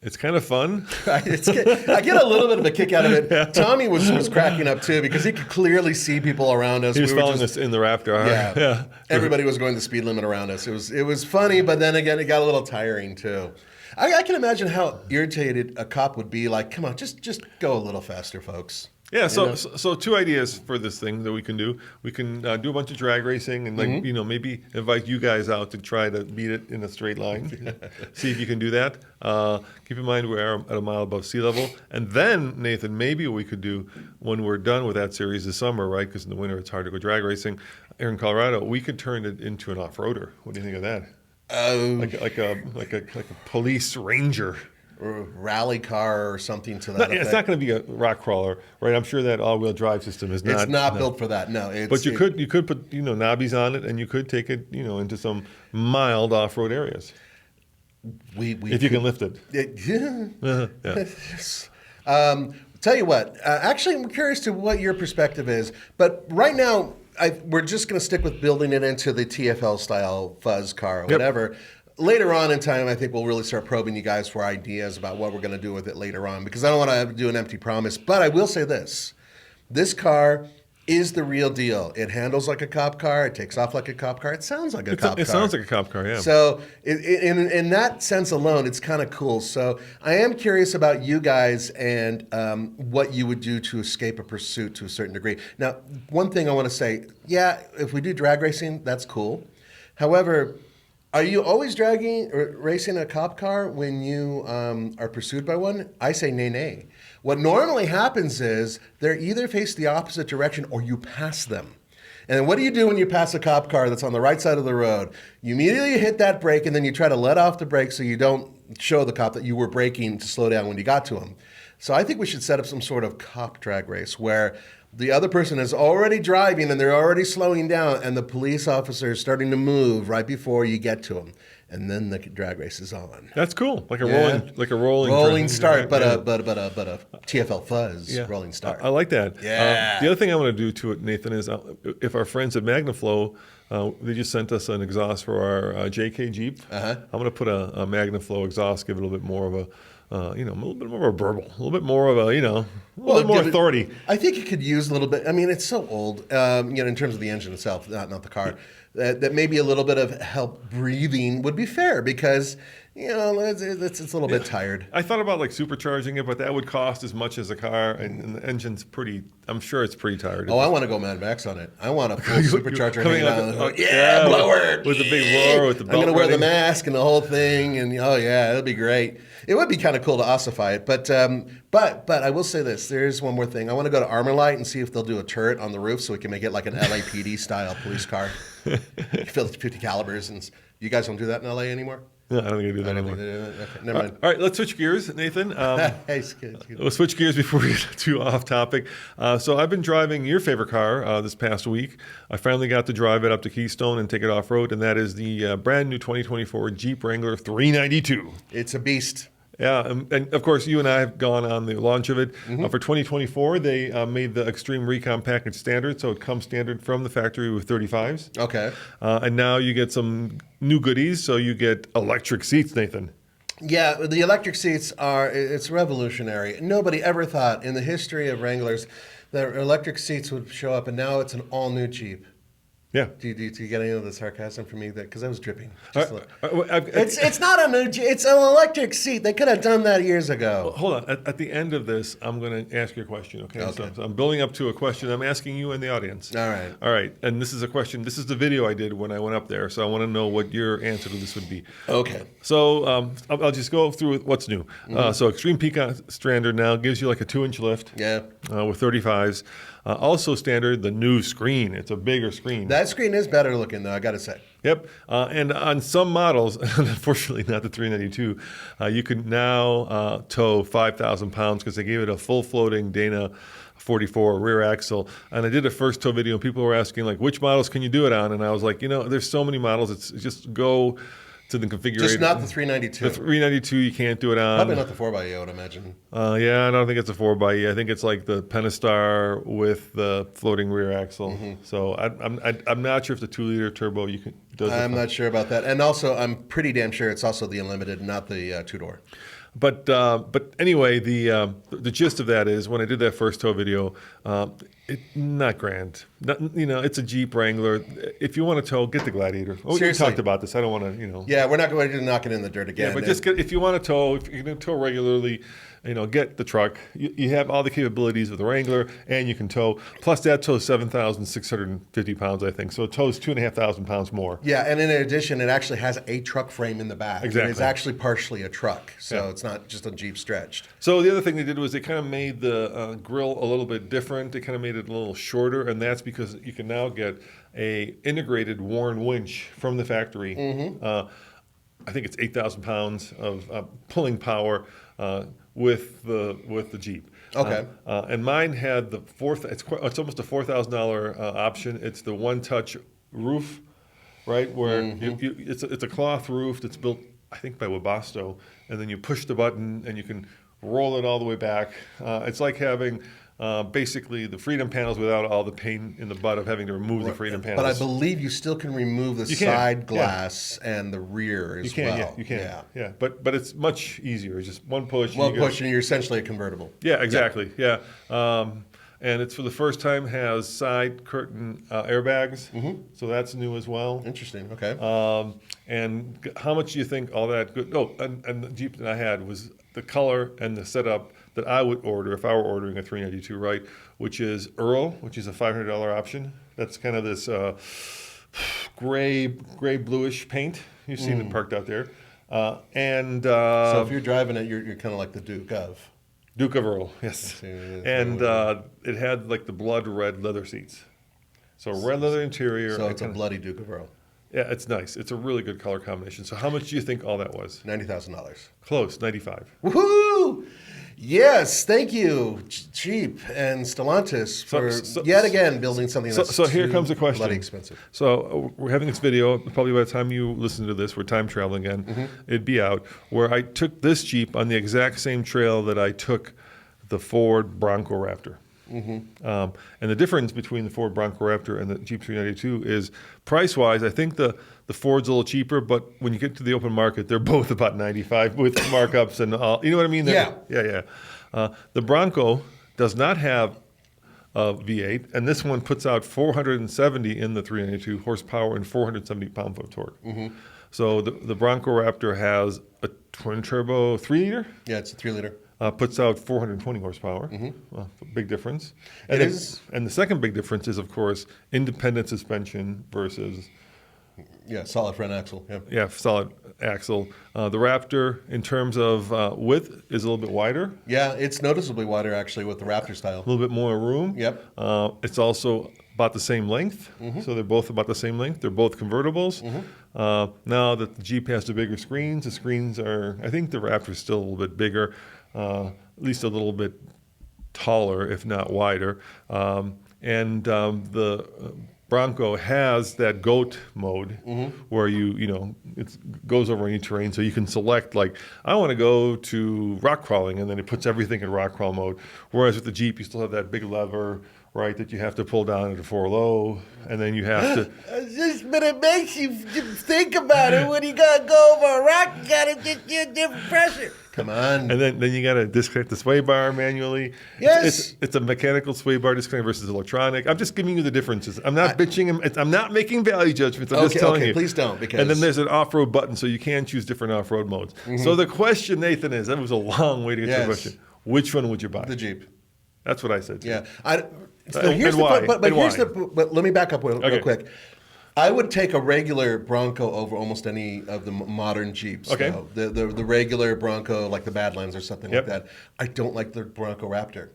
Speaker 1: it's kind of fun.
Speaker 2: I get a little bit of a kick out of it. Yeah. Tommy was cracking up, too, because he could clearly see people around us.
Speaker 1: He was following us in the Raptor.
Speaker 2: Yeah. Everybody was going the speed limit around us. It was funny, but then again, it got a little tiring, too. I can imagine how irritated a cop would be like, come on, just go a little faster, folks.
Speaker 1: Yeah, so two ideas for this thing that we can do. We can do a bunch of drag racing and maybe invite you guys out to try to beat it in a straight line. See if you can do that. Keep in mind we're at a mile above sea level. And then, Nathan, maybe what we could do when we're done with that series this summer, right? Because in the winter it's hard to go drag racing here in Colorado. We could turn it into an off-roader. What do you think of that? Like a police ranger.
Speaker 2: Or rally car or something to that effect.
Speaker 1: It's not going to be a rock crawler, right? I'm sure that all-wheel drive system is not.
Speaker 2: It's not built for that. No,
Speaker 1: but you could put knobbies on it, and you could take it into some mild off-road areas. If you can lift it.
Speaker 2: Tell you what. Actually, I'm curious to what your perspective is. But right now, we're just going to stick with building it into the TFL style fuzz car or whatever. Later on in time, I think we'll really start probing you guys for ideas about what we're going to do with it later on, because I don't want to do an empty promise. But I will say this. This car is the real deal. It handles like a cop car. It takes off like a cop car. It sounds like a cop car.
Speaker 1: It sounds like a cop car, yeah.
Speaker 2: So in that sense alone, it's kind of cool. So I am curious about you guys and what you would do to escape a pursuit to a certain degree. Now, one thing I want to say, if we do drag racing, that's cool. However, are you always racing a cop car when you are pursued by one? I say nay. What normally happens is they either face the opposite direction or you pass them. And what do you do when you pass a cop car that's on the right side of the road? You immediately hit that brake and then you try to let off the brake so you don't show the cop that you were braking to slow down when you got to him. So I think we should set up some sort of cop drag race where the other person is already driving and they're already slowing down and the police officer is starting to move right before you get to them. And then the drag race is on.
Speaker 1: That's cool. Like a rolling
Speaker 2: start, but a TFL fuzz rolling start.
Speaker 1: I like that.
Speaker 2: Yeah.
Speaker 1: The other thing I want to do to it, Nathan, is if our friends at MagnaFlow, they just sent us an exhaust for our JK Jeep. I'm going to put a MagnaFlow exhaust, give it a little bit more of a a little bit more of a burble, a little bit more of a, a little bit more authority.
Speaker 2: I think it could use a little bit. I mean, it's so old, in terms of the engine itself, not the car. That maybe a little bit of help breathing would be fair because, it's a little bit tired.
Speaker 1: I thought about supercharging it, but that would cost as much as a car, and the engine's I'm sure it's pretty tired.
Speaker 2: Oh, I want to go Mad Max on it. I want a full supercharger hanging out.
Speaker 1: Blower! With the big roar, with the belt.
Speaker 2: I'm going to wear the mask and the whole thing, and it'll be great. It would be kind of cool to ossify it, but I will say this. There's one more thing. I want to go to Armorlight and see if they'll do a turret on the roof so we can make it like an LAPD style police car. Fill it to 50 calibers, and you guys don't do that in LA anymore?
Speaker 1: No, I don't think I do that anymore.
Speaker 2: Okay, never mind.
Speaker 1: All right, let's switch gears, Nathan.
Speaker 2: Hey,
Speaker 1: we'll switch gears before we get too off topic. So I've been driving your favorite car this past week. I finally got to drive it up to Keystone and take it off-road, and that is the brand new 2024 Jeep Wrangler 392.
Speaker 2: It's a beast.
Speaker 1: Yeah, and of course, you and I have gone on the launch of it. For 2024, they made the Extreme Recon Package standard, so it comes standard from the factory with 35s.
Speaker 2: Okay.
Speaker 1: And now you get some new goodies, so you get electric seats, Nathan.
Speaker 2: Yeah, the electric seats it's revolutionary. Nobody ever thought in the history of Wranglers that electric seats would show up, and now it's an all-new Jeep.
Speaker 1: Yeah.
Speaker 2: Do you get any of the sarcasm from me? Because I was dripping.
Speaker 1: It's
Speaker 2: not a new Jeep. It's an electric seat. They could have done that years ago.
Speaker 1: Hold on. At the end of this, I'm going to ask you a question, okay? So I'm building up to a question. I'm asking you and the audience.
Speaker 2: All right.
Speaker 1: All right. And this is a question. This is the video I did when I went up there, so I want to know what your answer to this would be.
Speaker 2: Okay.
Speaker 1: So I'll just go through what's new. So Extreme Peak Standard now gives you like a 2-inch lift.
Speaker 2: Yeah.
Speaker 1: With 35s. Also standard, the new screen. It's a bigger screen.
Speaker 2: That screen is better looking, though, I got to say.
Speaker 1: Yep. And on some models, unfortunately not the 392, you can now tow 5,000 pounds because they gave it a full floating Dana 44 rear axle. And I did a first tow video, and people were asking, which models can you do it on? And I was like, there's so many models. It's just go to the configurator.
Speaker 2: Just not the 392.
Speaker 1: The 392 you can't do it on.
Speaker 2: Probably not the 4xe, I would imagine.
Speaker 1: Yeah, I don't think it's a 4xe. I think it's like the Pentastar with the floating rear axle. So I'm not sure if the 2-liter turbo does it.
Speaker 2: I'm not sure about that. And also, I'm pretty damn sure it's also the Unlimited, not the 2-door.
Speaker 1: But anyway, the gist of that is when I did that first tow video, Not grand. It's a Jeep Wrangler. If you want to tow, get the Gladiator. Oh, we
Speaker 2: Seriously.
Speaker 1: talked about this. I don't want to,
Speaker 2: Yeah, we're not going to knock it in the dirt again.
Speaker 1: Yeah, but just if you want to tow, if you're going to tow regularly, get the truck. You have all the capabilities of the Wrangler, and you can tow. Plus, that tows 7,650 pounds, I think. So it tows 2,500 pounds more.
Speaker 2: Yeah, and in addition, it actually has a truck frame in the back.
Speaker 1: Exactly.
Speaker 2: It's actually partially a truck, so
Speaker 1: Yeah.
Speaker 2: it's not just a Jeep stretched.
Speaker 1: So the other thing they did was they kind of made the grill a little bit different. They kind of made it a little shorter, and that's because you can now get a integrated Warren winch from the factory. I think it's 8,000 pounds of pulling power with the Jeep.
Speaker 2: Okay.
Speaker 1: And mine had the fourth. It's almost a $4,000 option. It's the one-touch roof, right? Where it's a cloth roof that's built, I think, by Webasto, and then you push the button and you can roll it all the way back. It's like having basically the Freedom panels without all the pain in the butt of having to remove the Freedom panels.
Speaker 2: But I believe you still can remove the side glass and the rear as well.
Speaker 1: Yeah, you can. Yeah. But it's much easier. It's just one push.
Speaker 2: One push and you're essentially a convertible.
Speaker 1: Yeah, exactly. Yeah. And it's for the first time has side curtain airbags. So that's new as well.
Speaker 2: Interesting. Okay.
Speaker 1: And how much do you think all that good? Oh, and the Jeep that I had was the color and the setup that I would order if I were ordering a 392, right? Which is Earl, which is a $500 option. That's kind of this gray bluish paint. You've seen it parked out there.
Speaker 2: So if you're driving it, you're kind of like the Duke of
Speaker 1: Earl, yes. And it had like the blood red leather seats. So red leather interior.
Speaker 2: So it's a bloody Duke of Earl.
Speaker 1: Yeah, it's nice. It's a really good color combination. So how much do you think all that was?
Speaker 2: $90,000.
Speaker 1: Close, 95.
Speaker 2: Woohoo! Yes, thank you, Jeep and Stellantis, for yet again building something that's
Speaker 1: so here comes the question.
Speaker 2: Bloody expensive.
Speaker 1: So we're having this video, probably by the time you listen to this, we're time traveling again, it'd be out, where I took this Jeep on the exact same trail that I took the Ford Bronco Raptor. And the difference between the Ford Bronco Raptor and the Jeep 392 is price-wise, I think the Ford's a little cheaper, but when you get to the open market, they're both about 95 with markups and all. You know what I mean?
Speaker 2: Yeah.
Speaker 1: The Bronco does not have a V8, and this one puts out 470 in the 392 horsepower and 470 pound-foot torque. So the Bronco Raptor has a twin-turbo 3-liter?
Speaker 2: Yeah, it's a 3-liter.
Speaker 1: Puts out 420 horsepower. Big difference. And the second big difference is, of course, independent suspension versus...
Speaker 2: Yeah, solid front axle.
Speaker 1: Yeah, solid axle. The Raptor, in terms of width, is a little bit wider.
Speaker 2: Yeah, it's noticeably wider, actually, with the Raptor style.
Speaker 1: A little bit more room.
Speaker 2: Yep.
Speaker 1: It's also about the same length. So they're both about the same length. They're both convertibles. Now that the Jeep has the bigger screens, the screens are... I think the Raptor's still a little bit bigger, at least a little bit taller, if not wider. The Bronco has that GOAT mode where it goes over any terrain, so you can select, like, I want to go to rock crawling, and then it puts everything in rock crawl mode. Whereas with the Jeep, you still have that big lever, right, that you have to pull down into 4 low, and then you have to...
Speaker 2: But it makes you think about it. When you got to go over a rock, you got to get you a different pressure. Come on.
Speaker 1: And then you got to disconnect the sway bar manually.
Speaker 2: Yes.
Speaker 1: It's a mechanical sway bar disconnect versus electronic. I'm just giving you the differences. I'm not bitching. I'm not making value judgments. I'm just telling you.
Speaker 2: Please don't. Because...
Speaker 1: And then there's an off-road button, so you can choose different off-road modes. So the question, Nathan, is, that was a long way to get to the question. Which one would you buy?
Speaker 2: The Jeep.
Speaker 1: That's what I said.
Speaker 2: Yeah.
Speaker 1: And why?
Speaker 2: But let me back up real quick. I would take a regular Bronco over almost any of the modern Jeeps.
Speaker 1: Okay.
Speaker 2: The regular Bronco, like the Badlands or something like that. I don't like the Bronco Raptor.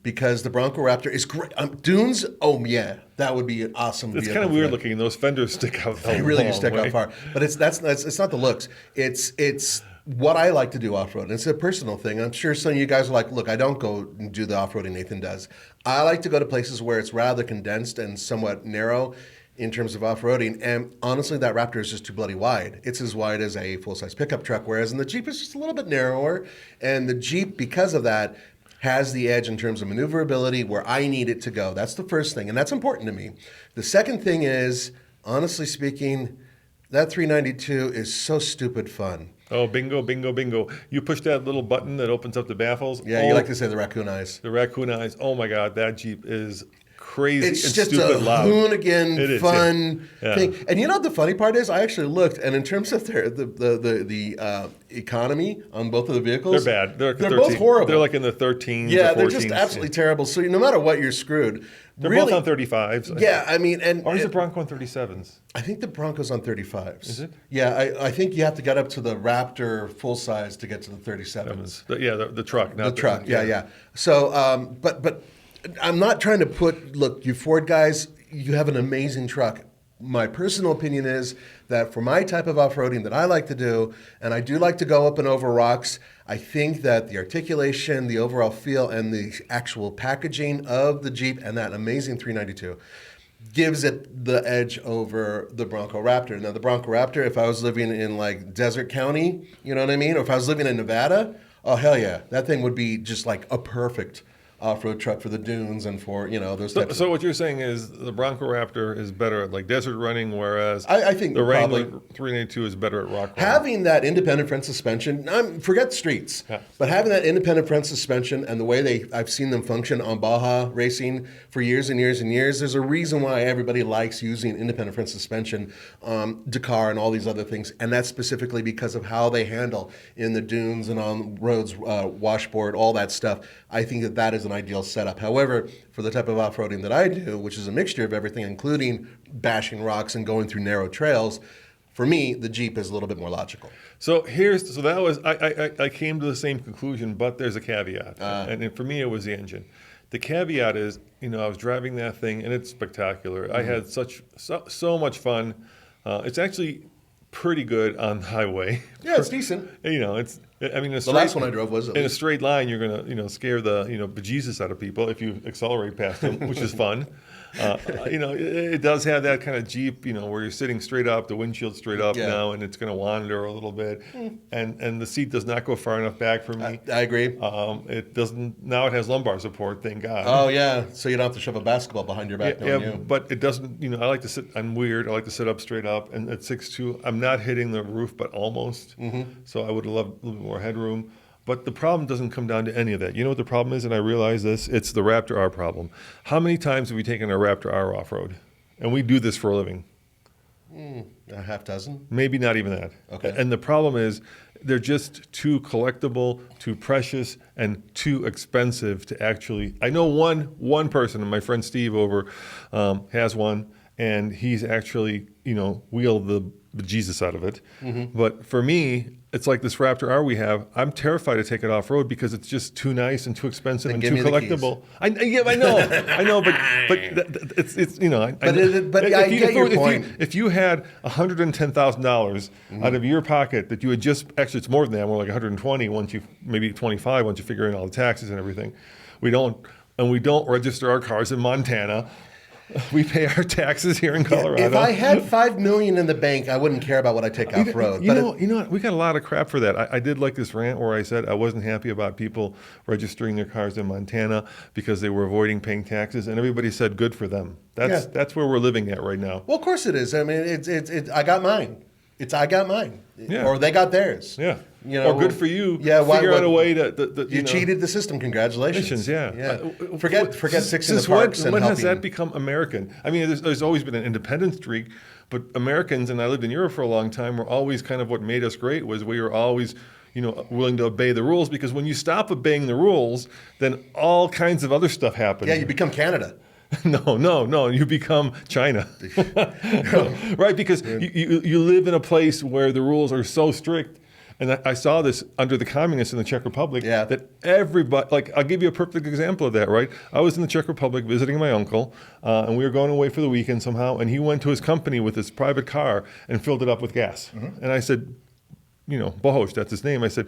Speaker 2: Because the Bronco Raptor is great. Dunes, that would be an awesome vehicle.
Speaker 1: It's kind of weird looking. Those fenders stick out.
Speaker 2: They really do stick out far. But it's not the looks. It's what I like to do off-road. It's a personal thing. I'm sure some of you guys are like, look, I don't go and do the off-roading Nathan does. I like to go to places where it's rather condensed and somewhat narrow in terms of off-roading. And honestly, that Raptor is just too bloody wide. It's as wide as a full-size pickup truck, whereas in the Jeep, it's just a little bit narrower. And the Jeep, because of that, has the edge in terms of maneuverability where I need it to go. That's the first thing, and that's important to me. The second thing is, honestly speaking, that 392 is so stupid fun.
Speaker 1: Oh, bingo, bingo, bingo. You push that little button that opens up the baffles.
Speaker 2: Yeah, you like to say the raccoon eyes.
Speaker 1: The raccoon eyes. Oh, my God, that Jeep is crazy
Speaker 2: It's
Speaker 1: and
Speaker 2: just
Speaker 1: stupid
Speaker 2: a
Speaker 1: loud.
Speaker 2: hoonigan
Speaker 1: It is,
Speaker 2: fun
Speaker 1: yeah.
Speaker 2: thing. And you know what the funny part is? I actually looked, and in terms of the economy on both of the vehicles,
Speaker 1: They're bad. They're
Speaker 2: both horrible.
Speaker 1: They're like in the 13s
Speaker 2: yeah,
Speaker 1: or 14s.
Speaker 2: they're just absolutely terrible. So no matter what, you're screwed.
Speaker 1: They're
Speaker 2: really,
Speaker 1: both on 35s.
Speaker 2: Yeah, I mean,
Speaker 1: Or is the Bronco on 37s?
Speaker 2: I think the Bronco's on 35s.
Speaker 1: Is it?
Speaker 2: Yeah, I think you have to get up to the Raptor full size to get to the 37s.
Speaker 1: The truck.
Speaker 2: The truck, yeah. So, but I'm not trying to look, you Ford guys, you have an amazing truck. My personal opinion is that for my type of off-roading that I like to do, and I do like to go up and over rocks, I think that the articulation, the overall feel, and the actual packaging of the Jeep and that amazing 392 gives it the edge over the Bronco Raptor. Now, the Bronco Raptor, if I was living in like Desert County, you know what I mean? Or if I was living in Nevada, oh, hell yeah. That thing would be just like a perfect off-road truck for the dunes and for, those types
Speaker 1: So what you're saying is the Bronco Raptor is better at like desert running, whereas
Speaker 2: I think
Speaker 1: the Wrangler
Speaker 2: probably
Speaker 1: 392 is better at rock running.
Speaker 2: having that independent front suspension, forget streets, but having that independent front suspension and the way I've seen them function on Baja racing for years and years and years, there's a reason why everybody likes using independent front suspension, Dakar and all these other things, and that's specifically because of how they handle in the dunes and on roads, washboard, all that stuff. I think that is an ideal setup. However, for the type of off-roading that I do, which is a mixture of everything, including bashing rocks and going through narrow trails, for me, the Jeep is a little bit more logical.
Speaker 1: So that was I came to the same conclusion, but there's a caveat, and for me it was the engine. The caveat is, I was driving that thing and it's spectacular. I had so much fun. It's actually pretty good on the highway.
Speaker 2: Yeah, it's decent.
Speaker 1: The
Speaker 2: last one I drove was
Speaker 1: in a straight line. You're gonna, scare the bejesus out of people if you accelerate past them, which is fun. It does have that kind of Jeep, where you're sitting straight up, the windshield's straight up now, and it's going to wander a little bit, and the seat does not go far enough back for me.
Speaker 2: I agree.
Speaker 1: It doesn't. Now it has lumbar support, thank God.
Speaker 2: Oh yeah, so you don't have to shove a basketball behind your back.
Speaker 1: But it doesn't. I like to sit. I'm weird. I like to sit up straight up, and at 6'2", I'm not hitting the roof, but almost. So I would have loved a little bit more headroom. But the problem doesn't come down to any of that. You know what the problem is? And I realize this. It's the Raptor R problem. How many times have we taken a Raptor R off-road? And we do this for a living.
Speaker 2: A half dozen?
Speaker 1: Maybe not even that.
Speaker 2: Okay.
Speaker 1: And the problem is they're just too collectible, too precious, and too expensive to actually... I know one person, and my friend Steve over has one, and he's actually, wheeled the Jesus out of it. But for me... It's like this Raptor R we have. I'm terrified to take it off road because it's just too nice and too expensive and too collectible. I know, but it's
Speaker 2: I get your point.
Speaker 1: If you had $110,000 out of your pocket that you had just it's more than that, more like 120 maybe 25 once you figure in all the taxes and everything. We don't register our cars in Montana. We pay our taxes here in Colorado.
Speaker 2: If I had $5 million in the bank, I wouldn't care about what I take off road.
Speaker 1: You know what? We got a lot of crap for that. I did like this rant where I said I wasn't happy about people registering their cars in Montana because they were avoiding paying taxes, and everybody said good for them. That's where we're living at right now.
Speaker 2: Well, of course it is. I mean, it's I got mine. I got mine.
Speaker 1: Yeah.
Speaker 2: Or they got theirs.
Speaker 1: Yeah. Or good for you.
Speaker 2: Yeah.
Speaker 1: Figure out a way to
Speaker 2: you cheated the system. Congratulations.
Speaker 1: Yeah.
Speaker 2: Forget fixing the parks and
Speaker 1: when
Speaker 2: helping.
Speaker 1: has that become American? I mean, there's always been an independence streak, but Americans, and I lived in Europe for a long time, were always kind of what made us great was we were always willing to obey the rules, because when you stop obeying the rules, then all kinds of other stuff happens.
Speaker 2: Yeah, you become Canada.
Speaker 1: No, you become China. Right, because you live in a place where the rules are so strict. And I saw this under the communists in the Czech Republic, that everybody, I'll give you a perfect example of that, right? I was in the Czech Republic visiting my uncle, and we were going away for the weekend somehow, and he went to his company with his private car and filled it up with gas. And I said, Bohosh, that's his name. I said,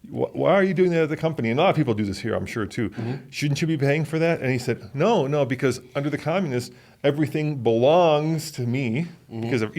Speaker 1: why are you doing that at the company? And a lot of people do this here, I'm sure, too. Shouldn't you be paying for that? And he said, no, because under the communists, everything belongs to me, because of,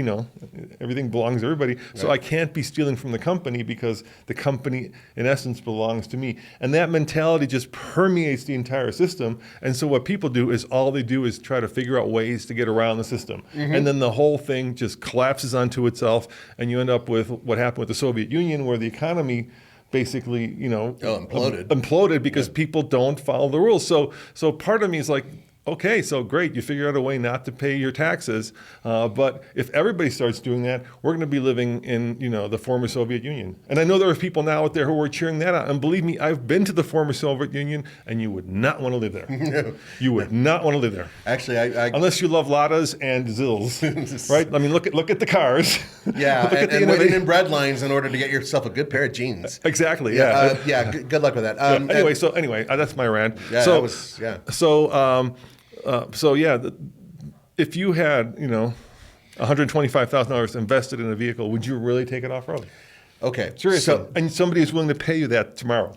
Speaker 1: everything belongs to everybody. Right. So I can't be stealing from the company because the company, in essence, belongs to me. And that mentality just permeates the entire system. And so what people do is all they do is try to figure out ways to get around the system. And then the whole thing just collapses onto itself, and you end up with what happened with the Soviet Union, where the economy basically, imploded because people don't follow the rules. So part of me is like, Okay, so great. You figure out a way not to pay your taxes. But if everybody starts doing that, we're going to be living in, the former Soviet Union. And I know there are people now out there who are cheering that out. And believe me, I've been to the former Soviet Union, and you would not want to live there.
Speaker 2: No.
Speaker 1: You would not want to live there.
Speaker 2: Actually, I
Speaker 1: Unless you love Ladas and Zills, right? I mean, look at the cars.
Speaker 2: yeah,
Speaker 1: Look at the
Speaker 2: and waiting
Speaker 1: innovation.
Speaker 2: in bread lines in order to get yourself a good pair of jeans.
Speaker 1: Exactly. Yeah.
Speaker 2: Good luck with that.
Speaker 1: Anyway, that's my rant.
Speaker 2: Yeah,
Speaker 1: so,
Speaker 2: that was, yeah.
Speaker 1: If you had, $125,000 invested in a vehicle, would you really take it off road?
Speaker 2: Okay.
Speaker 1: Seriously. And somebody is willing to pay you that tomorrow.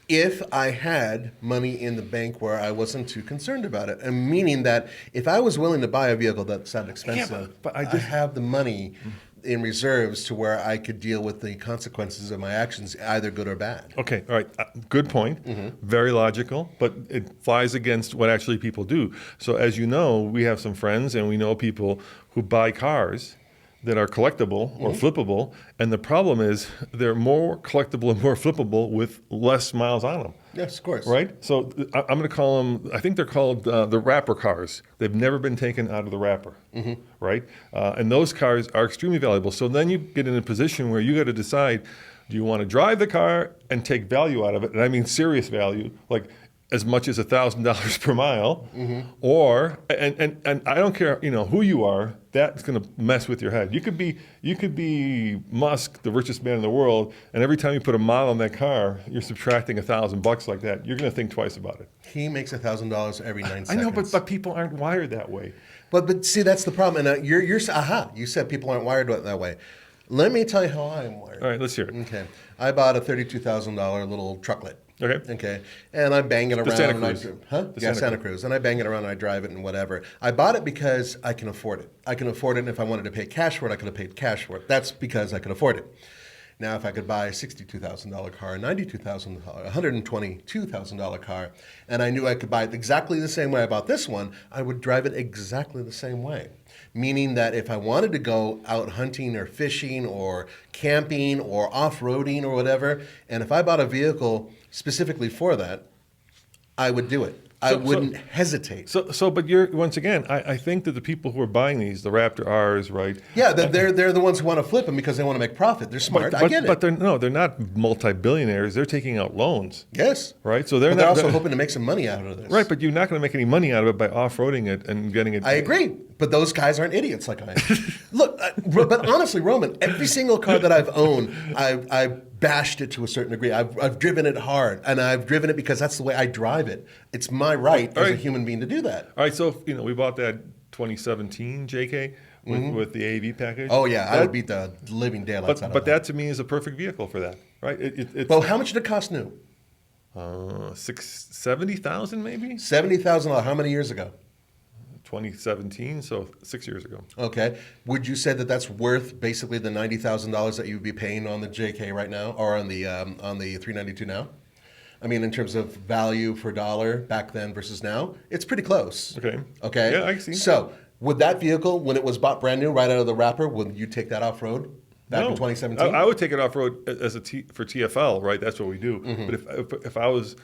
Speaker 2: If I had money in the bank where I wasn't too concerned about it, and meaning that if I was willing to buy a vehicle that sounded expensive,
Speaker 1: but
Speaker 2: I have the money in reserves to where I could deal with the consequences of my actions, either good or bad.
Speaker 1: Okay, all right. Good point. Very logical, but it flies against what actually people do. So as you know, we have some friends and we know people who buy cars that are collectible or flippable, and the problem is they're more collectible and more flippable with less miles on them.
Speaker 2: Yes, of course.
Speaker 1: Right? So I'm going to call them, I think they're called the wrapper cars. They've never been taken out of the wrapper, right? And those cars are extremely valuable. So then you get in a position where you got to decide, do you want to drive the car and take value out of it? And I mean serious value, like as much as $1,000 per mile, or and I don't care, who you are. That's going to mess with your head. You could be Musk, the richest man in the world, and every time you put a mile on that car, you're subtracting $1,000 like that. You're going to think twice about it.
Speaker 2: He makes $1,000 every 9 seconds.
Speaker 1: I know, but people aren't wired that way.
Speaker 2: But see, that's the problem. And you said people aren't wired that way. Let me tell you how I am wired.
Speaker 1: All right, let's hear it.
Speaker 2: Okay, I bought a $32,000 little trucklet.
Speaker 1: Okay.
Speaker 2: Okay. And I bang it around.
Speaker 1: Santa Cruz.
Speaker 2: Santa Cruz. And I bang it around and I drive it and whatever. I bought it because I can afford it. I can afford it, and if I wanted to pay cash for it, I could have paid cash for it. That's because I could afford it. Now, if I could buy a $62,000 car, a $92,000, a $122,000 car, and I knew I could buy it exactly the same way I bought this one, I would drive it exactly the same way. Meaning that if I wanted to go out hunting or fishing or camping or off-roading or whatever, and if I bought a vehicle specifically for that, I would do it. I wouldn't hesitate.
Speaker 1: But once again, I think that the people who are buying these, the Raptor Rs, right?
Speaker 2: Yeah, they're the ones who want to flip them because they want to make profit. They're smart. I get it.
Speaker 1: But they're not multi-billionaires. They're taking out loans.
Speaker 2: Yes.
Speaker 1: Right? So
Speaker 2: they're also hoping to make some money out of this.
Speaker 1: Right, but you're not going to make any money out of it by off-roading it and getting it.
Speaker 2: I agree. But those guys aren't idiots like I am. Look, but honestly, Roman, every single car that I've owned, I've bashed it to a certain degree. I've driven it hard, and I've driven it because that's the way I drive it. It's my right as a human being to do that.
Speaker 1: All right, so we bought that 2017 JK with the AV package.
Speaker 2: Oh yeah, I would beat the living daylights out of that.
Speaker 1: But that to me is a perfect vehicle for that, right?
Speaker 2: Well, how much did it cost new?
Speaker 1: $70,000 maybe.
Speaker 2: $70,000. How many years ago?
Speaker 1: 2017, so 6 years ago.
Speaker 2: Okay. Would you say that that's worth basically the $90,000 that you would be paying on the JK right now, or on the 392 now? I mean, in terms of value per dollar back then versus now, it's pretty close.
Speaker 1: Okay.
Speaker 2: Okay.
Speaker 1: Yeah, I see.
Speaker 2: So, would that vehicle, when it was bought brand new, right out of the wrapper, would you take that off road back in 2017?
Speaker 1: I would take it off road as for TFL, right? That's what we do. But if I was.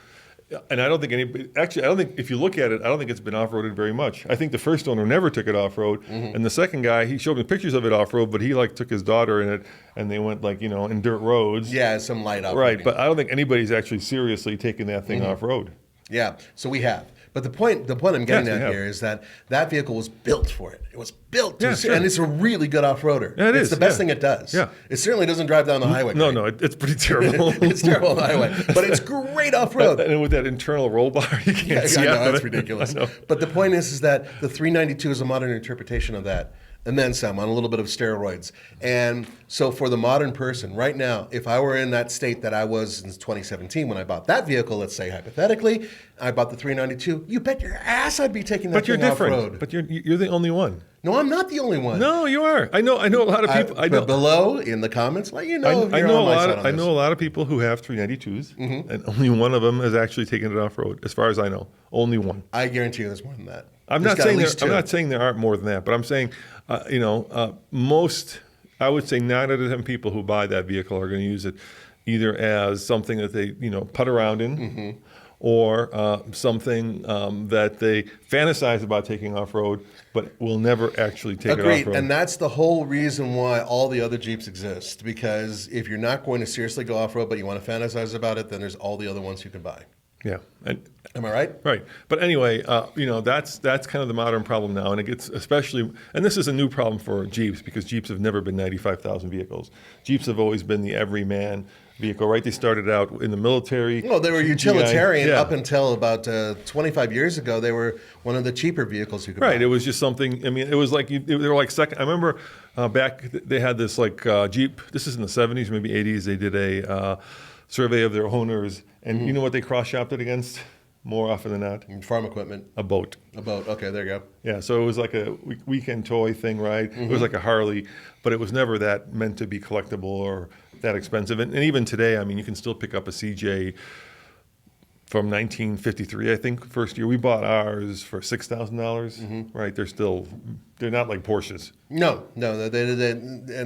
Speaker 1: And I don't think if you look at it, I don't think it's been off-roaded very much. I think the first owner never took it off-road. And the second guy, he showed me pictures of it off-road, but he took his daughter in it and they went in dirt roads.
Speaker 2: Yeah, some light off-roading.
Speaker 1: Right, but I don't think anybody's actually seriously taking that thing off-road.
Speaker 2: Yeah, so we have. But the point I'm getting at here is that vehicle was built for it. It was built to, and it's a really good off-roader.
Speaker 1: Yeah,
Speaker 2: it's the best thing it does.
Speaker 1: Yeah.
Speaker 2: It certainly doesn't drive down the highway.
Speaker 1: No, it's pretty terrible.
Speaker 2: It's terrible on the highway, but it's great off-road.
Speaker 1: And with that internal roll bar, you can't see
Speaker 2: I know,
Speaker 1: out of
Speaker 2: it's
Speaker 1: it.
Speaker 2: ridiculous. But the point is that the 392 is a modern interpretation of that. And then some, on a little bit of steroids. And so for the modern person, right now, if I were in that state that I was in 2017 when I bought that vehicle, let's say hypothetically, I bought the 392, you bet your ass I'd be taking that thing off-road.
Speaker 1: But you're the only one.
Speaker 2: No, I'm not the only one.
Speaker 1: No, you are. I know a lot of people. I know.
Speaker 2: But below in the comments, let you know.
Speaker 1: I know a lot of people who have 392s, and only one of them has actually taken it off-road, as far as I know. Only one.
Speaker 2: I guarantee you there's more than that.
Speaker 1: I'm not saying there aren't more than that, but I'm saying, most, I would say 9 out of 10 people who buy that vehicle are going to use it either as something that they, putt around in, or something that they fantasize about taking off-road, but will never actually take it
Speaker 2: Agreed,
Speaker 1: off-road.
Speaker 2: and that's the whole reason why all the other Jeeps exist. Because if you're not going to seriously go off-road, but you want to fantasize about it, then there's all the other ones you can buy.
Speaker 1: Yeah.
Speaker 2: Am I right?
Speaker 1: Right. But anyway, that's kind of the modern problem now. And it gets especially, and this is a new problem for Jeeps because Jeeps have never been 95,000 vehicles. Jeeps have always been the everyman vehicle, right? They started out in the military.
Speaker 2: Well, they were utilitarian
Speaker 1: Yeah.
Speaker 2: up until about 25 years ago. They were one of the cheaper vehicles you could buy.
Speaker 1: Right. It was just something, I mean, it was like, they were like second. I remember back, they had this like Jeep, this is in the 70s, maybe 80s. They did a survey of their owners. And you know what they cross-shopped it against more often than not?
Speaker 2: Farm equipment.
Speaker 1: A boat.
Speaker 2: A boat. Okay, there you go.
Speaker 1: Yeah, so it was like a weekend toy thing, right? It was like a Harley, but it was never that meant to be collectible or that expensive. And even today, I mean, you can still pick up a CJ from 1953, I think, first year. We bought ours for $6,000, right? They're not like Porsches.
Speaker 2: No, they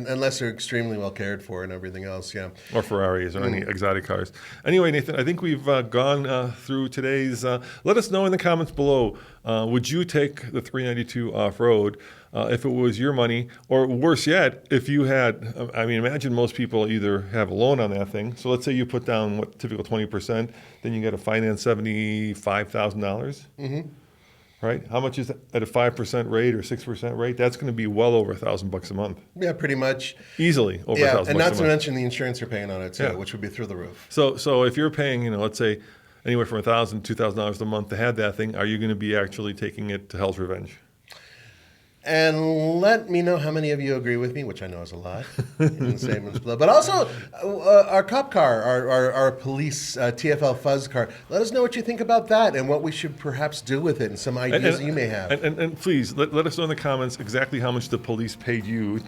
Speaker 2: unless they're extremely well cared for and everything else, yeah.
Speaker 1: Or Ferraris or any exotic cars. Anyway, Nathan, I think we've gone through today's. Let us know in the comments below. Would you take the 392 off-road if it was your money? Or worse yet, if you had, I mean, imagine most people either have a loan on that thing. So let's say you put down what typical 20%, then you got to finance $75,000. Right? How much is that at a 5% rate or 6% rate? That's going to be well over $1,000 a month.
Speaker 2: Yeah, pretty much.
Speaker 1: Easily over $1,000
Speaker 2: Yeah,
Speaker 1: a
Speaker 2: and not
Speaker 1: month.
Speaker 2: to mention the insurance you're paying on it too,
Speaker 1: Yeah.
Speaker 2: which would be through the roof.
Speaker 1: So if you're paying, let's say anywhere from $1,000 to $2,000 a month to have that thing, are you going to be actually taking it to hell's revenge?
Speaker 2: And let me know how many of you agree with me, which I know is a lot, in the statements below. But also, our cop car, our police TFL Fuzz car. Let us know what you think about that and what we should perhaps do with it and some ideas that you may have.
Speaker 1: And please, let us know in the comments exactly how much the police paid you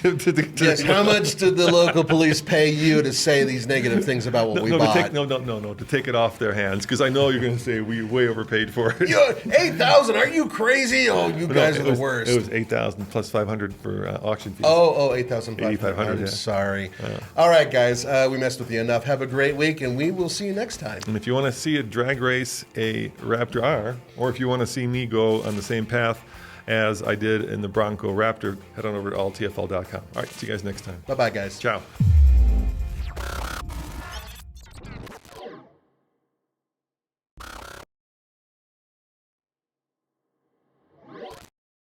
Speaker 2: Yes, how much did the local police pay you to say these negative things about what we bought?
Speaker 1: To take it off their hands, because I know you're going to say we way overpaid for it.
Speaker 2: Yo, 8,000? Are you crazy? Oh, you guys are the worst.
Speaker 1: It was $8,000 plus $500 for auction fees.
Speaker 2: Oh, 8,500.
Speaker 1: 8,500,
Speaker 2: I'm
Speaker 1: yeah.
Speaker 2: sorry. All right, guys, we messed with you enough. Have a great week, and we will see you next time.
Speaker 1: And if you want to see a drag race a Raptor R, or if you want to see me go on the same path as I did in the Bronco Raptor, head on over to alltfl.com. All right, see you guys next time.
Speaker 2: Bye-bye, guys.
Speaker 1: Ciao.